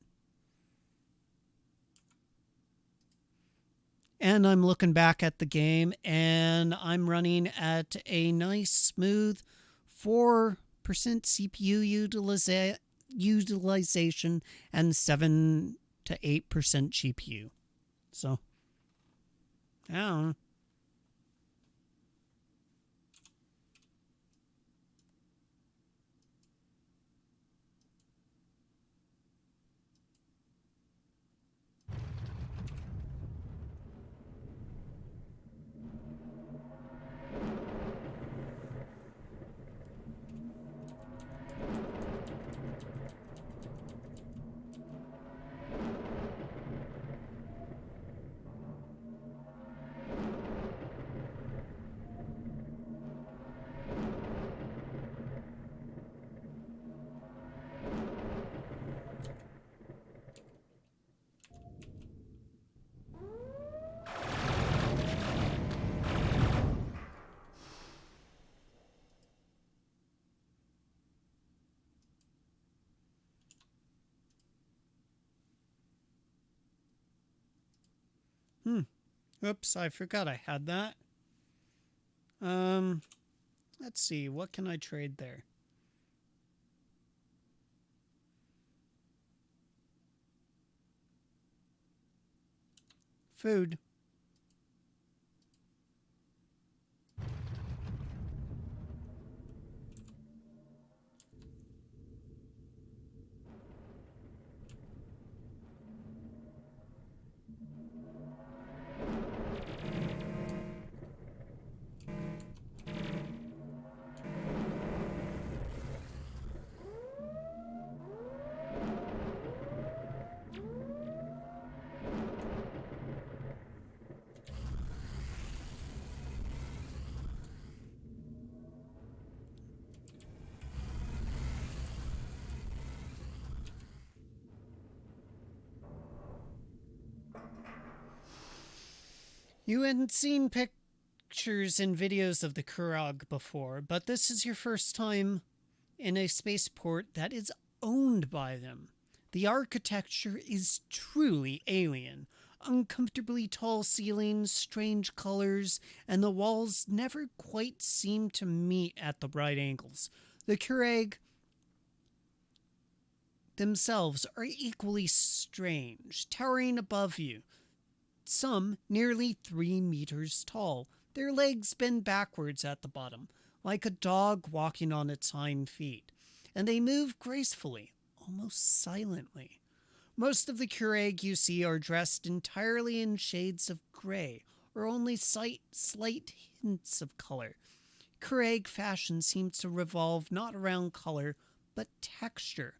And I'm looking back at the game, and I'm running at a nice, smooth 4% CPU utilization and 7 to 8% GPU. So, I don't know. Oops, I forgot I had that. Let's see, what can I trade there? Food. You hadn't seen pictures and videos of the Kurog before, but this is your first time in a spaceport that is owned by them. The architecture is truly alien. Uncomfortably tall ceilings, strange colors, and the walls never quite seem to meet at the right angles. The Kurag themselves are equally strange, towering above you, some nearly 3 meters tall. Their legs bend backwards at the bottom, like a dog walking on its hind feet, and they move gracefully, almost silently. Most of the Kurag you see are dressed entirely in shades of gray, or only slight hints of color. Kurag fashion seems to revolve not around color, but texture.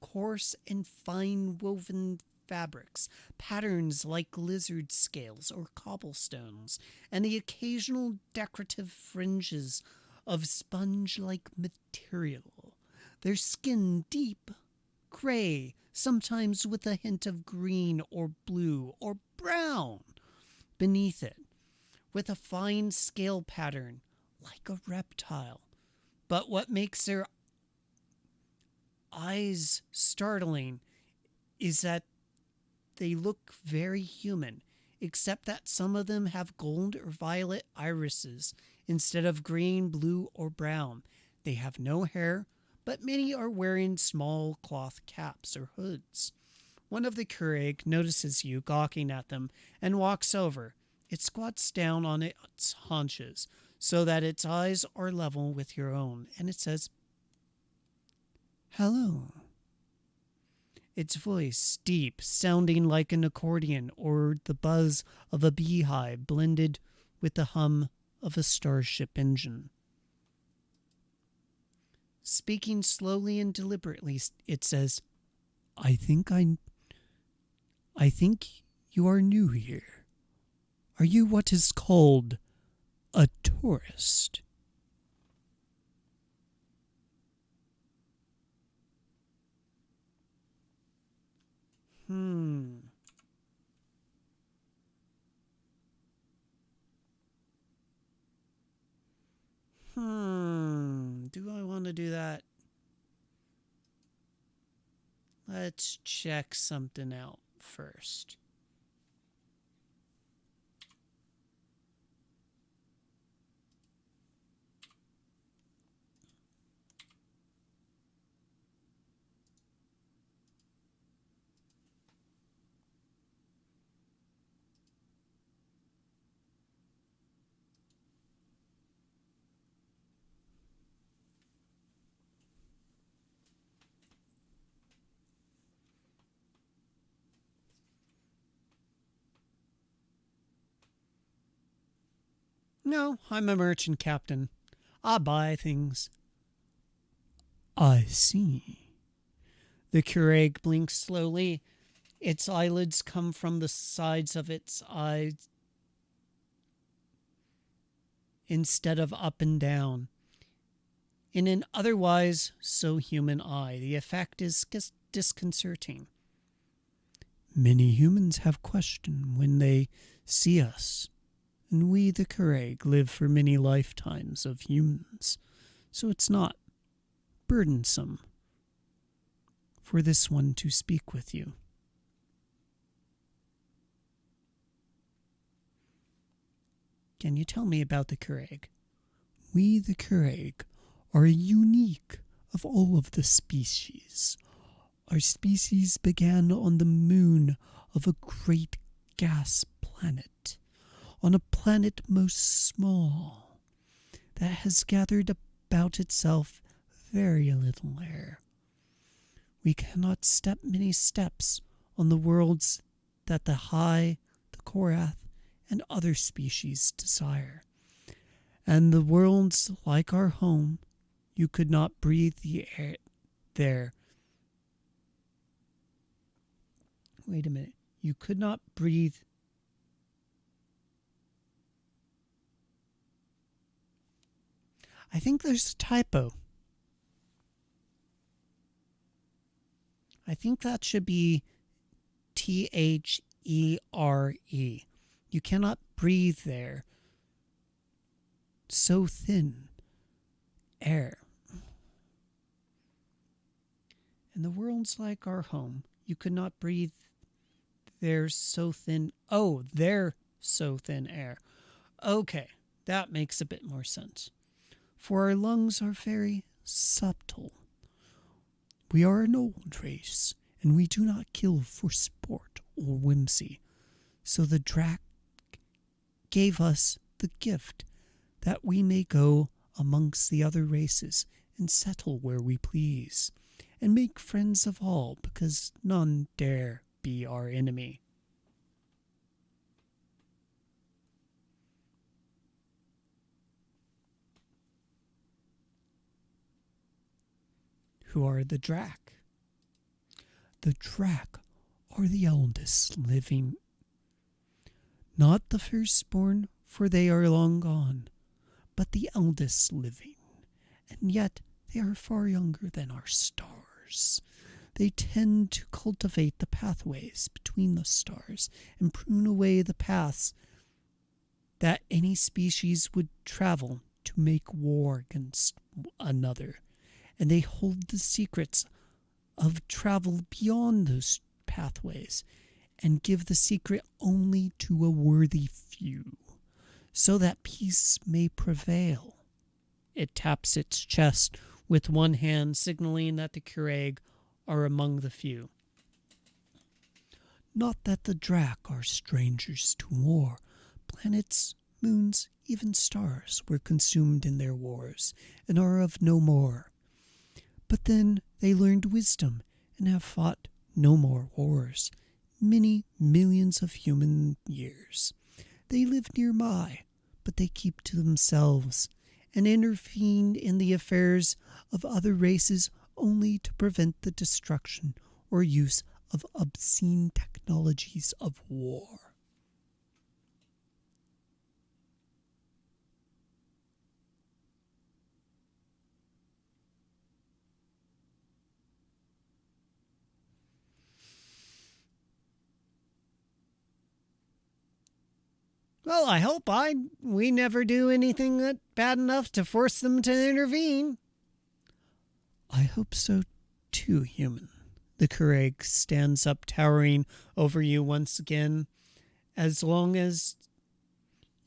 Coarse and fine woven fabrics, patterns like lizard scales or cobblestones, and the occasional decorative fringes of sponge-like material. Their skin deep gray, sometimes with a hint of green or blue or brown beneath it, with a fine scale pattern like a reptile. But what makes their eyes startling is that they look very human, except that some of them have gold or violet irises instead of green, blue, or brown. They have no hair, but many are wearing small cloth caps or hoods. One of the Kurag notices you gawking at them and walks over. It squats down on its haunches so that its eyes are level with your own, and it says, "Hello." Its voice deep, sounding like an accordion or the buzz of a beehive blended with the hum of a starship engine. Speaking slowly and deliberately, it says, I think you are new here. Are you what is called a tourist?" Do I want to do that? Let's check something out first. No, I'm a merchant captain. I buy things. I see. The Kurag blinks slowly. Its eyelids come from the sides of its eyes instead of up and down. In an otherwise so human eye, the effect is disconcerting. Many humans have questioned when they see us, and we, the Kurag, live for many lifetimes of humans, so it's not burdensome for this one to speak with you. Can you tell me about the Keurig? We, the Keurig, are unique of all of the species. Our species began on the moon of a great gas planet, on a planet most small, that has gathered about itself very little air. We cannot step many steps on the worlds that the High, the Korath, and other species desire. And the worlds like our home, you could not breathe the air there. Wait a minute. You could not breathe. I think there's a typo. I think that should be THERE. You cannot breathe there. So thin. Air. And the world's like our home. You could not breathe there so thin. Oh, they're so thin air. Okay, that makes a bit more sense. For our lungs are very subtle. We are an old race, and we do not kill for sport or whimsy. So the Drac gave us the gift that we may go amongst the other races and settle where we please, and make friends of all, because none dare be our enemy. Who are the Drac? The Drac are the eldest living, not the firstborn, for they are long gone, but the eldest living, and yet they are far younger than our stars. They tend to cultivate the pathways between the stars and prune away the paths that any species would travel to make war against another. And they hold the secrets of travel beyond those pathways and give the secret only to a worthy few, so that peace may prevail. It taps its chest with one hand, signaling that the Keurig are among the few. Not that the Drac are strangers to war. Planets, moons, even stars were consumed in their wars, and are of no more. But then they learned wisdom, and have fought no more wars, many millions of human years. They live nearby, but they keep to themselves, and intervene in the affairs of other races only to prevent the destruction or use of obscene technologies of war. Well, I hope we never do anything that bad enough to force them to intervene. I hope so too, human. The Keurig stands up, towering over you once again. As long as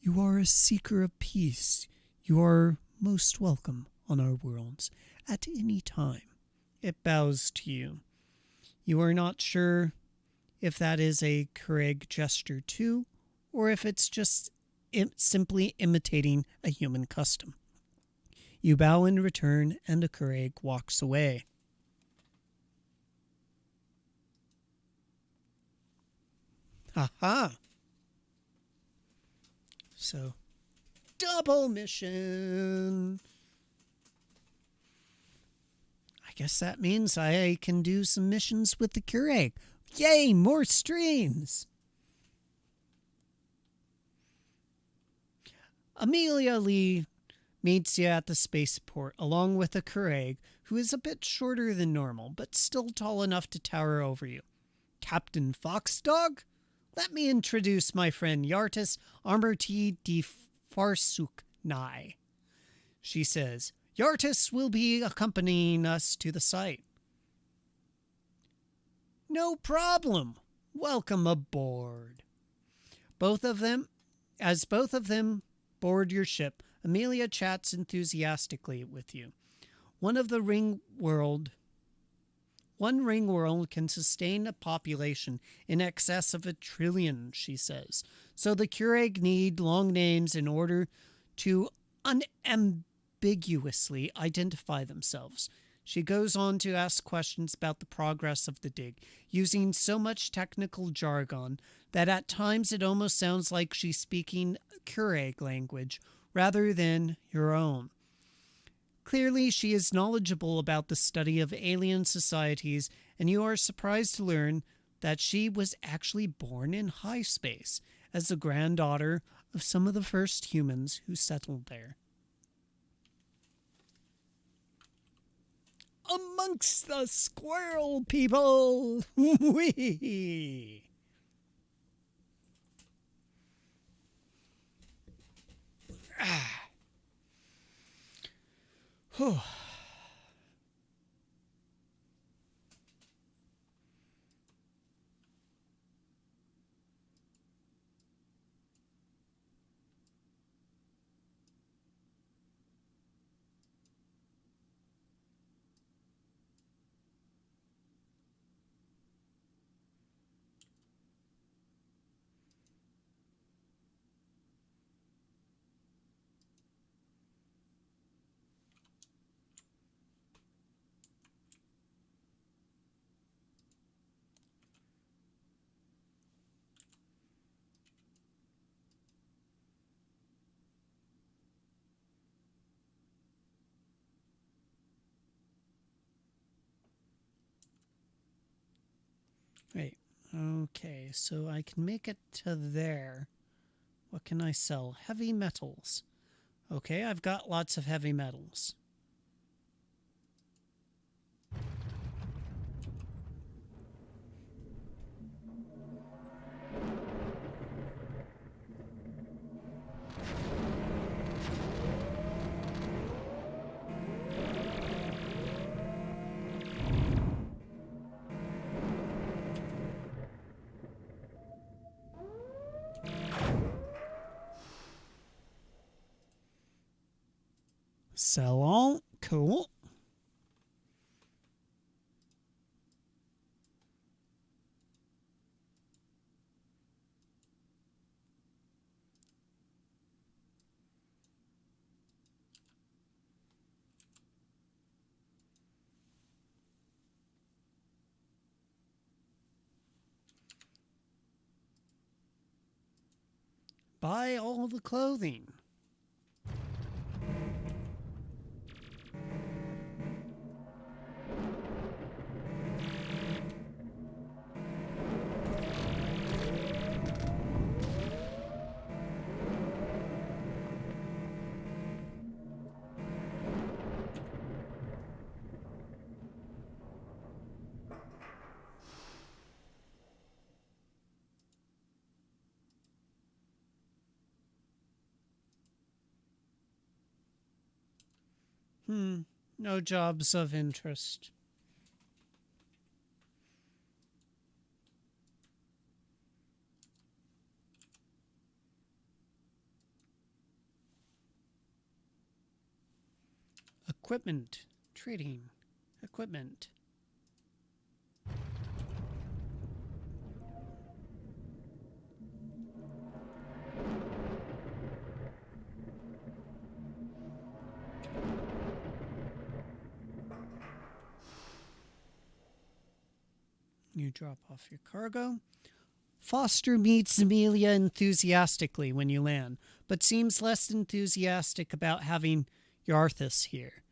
you are a seeker of peace, you are most welcome on our worlds at any time. It bows to you. You are not sure if that is a Keurig gesture too, or if it's just simply imitating a human custom. You bow in return, and the Keurig walks away. Ha. So, double mission. I guess that means I can do some missions with the Keurig. Yay, more streams! Amelia Lee meets you at the spaceport, along with a Keurig, who is a bit shorter than normal, but still tall enough to tower over you. Captain Foxdog? Let me introduce my friend Yartis Armorti de Farsuknai. She says, Yartis will be accompanying us to the site. No problem. Welcome aboard. Both of them aboard your ship, Amelia chats enthusiastically with you. One ring world can sustain a population in excess of 1 trillion, she says. So the Keurig need long names in order to unambiguously identify themselves. She goes on to ask questions about the progress of the dig, using so much technical jargon that at times it almost sounds like she's speaking Keurig language rather than your own. Clearly, she is knowledgeable about the study of alien societies, and you are surprised to learn that she was actually born in high space as the granddaughter of some of the first humans who settled there. Amongst the squirrel people! Whee! Whew. Wait, okay, so I can make it to there. What can I sell? Heavy metals. Okay, I've got lots of heavy metals. Sell all. Cool. Buy all the clothing. No jobs of interest. Equipment. Trading. Equipment. You drop off your cargo. Foster meets Amelia enthusiastically when you land, but seems less enthusiastic about having Yarthus here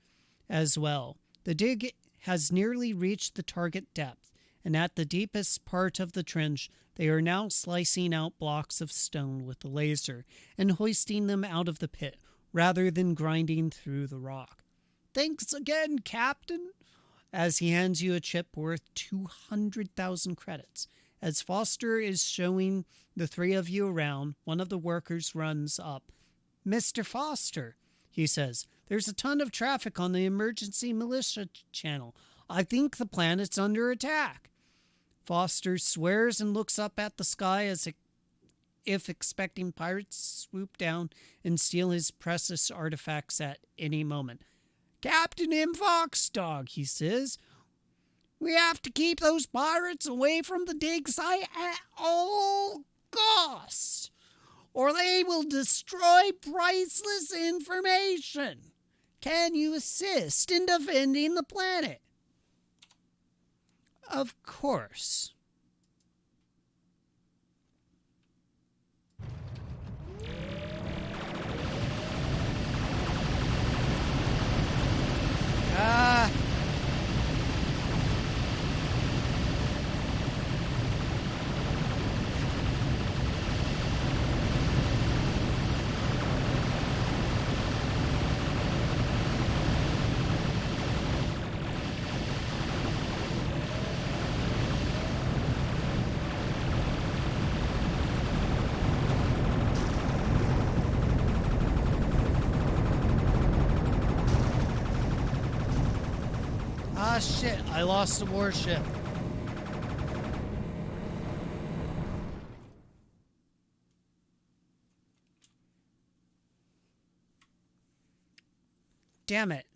as well. The dig has nearly reached the target depth, and at the deepest part of the trench, they are now slicing out blocks of stone with the laser and hoisting them out of the pit rather than grinding through the rock. Thanks again, Captain, as he hands you a chip worth 200,000 credits. As Foster is showing the three of you around, one of the workers runs up. Mr. Foster, he says, there's a ton of traffic on the emergency militia channel. I think the planet's under attack. Foster swears and looks up at the sky if expecting pirates to swoop down and steal his precious artifacts at any moment. "Captain M. Foxdog," he says, "we have to keep those pirates away from the dig site at all costs, or they will destroy priceless information. Can you assist in defending the planet?" Of course. Ah. Ah, shit, I lost the warship. Damn it.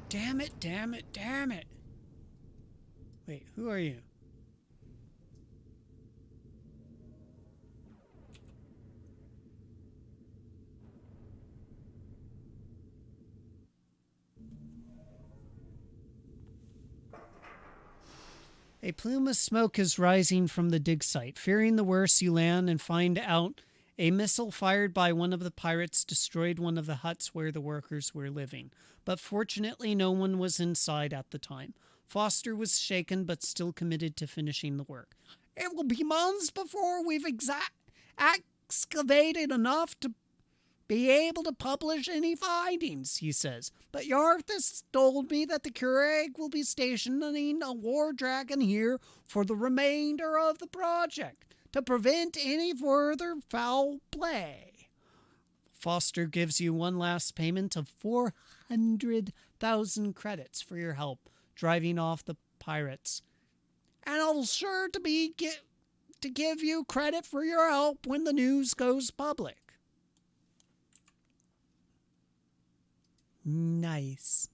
Damn it, damn it, damn it. Wait, who are you? A plume of smoke is rising from the dig site. Fearing the worst, you land and find out a missile fired by one of the pirates destroyed one of the huts where the workers were living. But fortunately, no one was inside at the time. Foster was shaken but still committed to finishing the work. "It will be months before we've excavated enough to be able to publish any findings," he says. "But Yarthus told me that the Keurig will be stationing a war dragon here for the remainder of the project to prevent any further foul play." Foster gives you one last payment of 400,000 credits for your help driving off the pirates. "And I'll sure to give you credit for your help when the news goes public." Nice.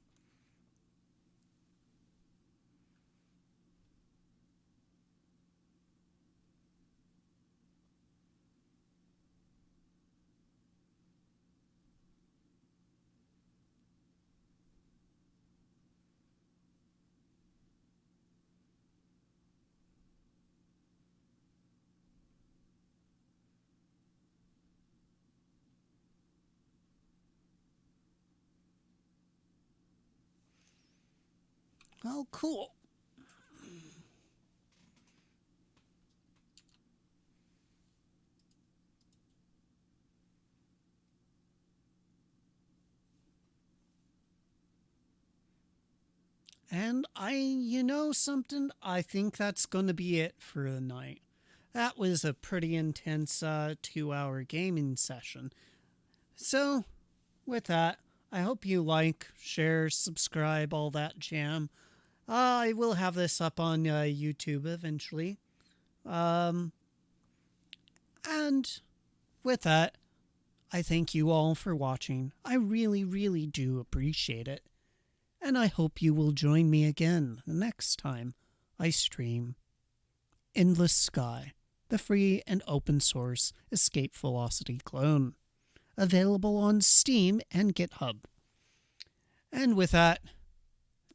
Oh, cool. And you know something? I think that's going to be it for the night. That was a pretty intense 2-hour gaming session. So, with that, I hope you like, share, subscribe, all that jam. I will have this up on YouTube eventually. And with that, I thank you all for watching. I really, really do appreciate it. And I hope you will join me again the next time I stream Endless Sky, the free and open source Escape Velocity clone, available on Steam and GitHub. And with that,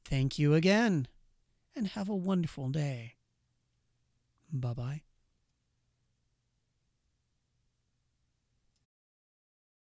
thank you again, and have a wonderful day. Bye-bye.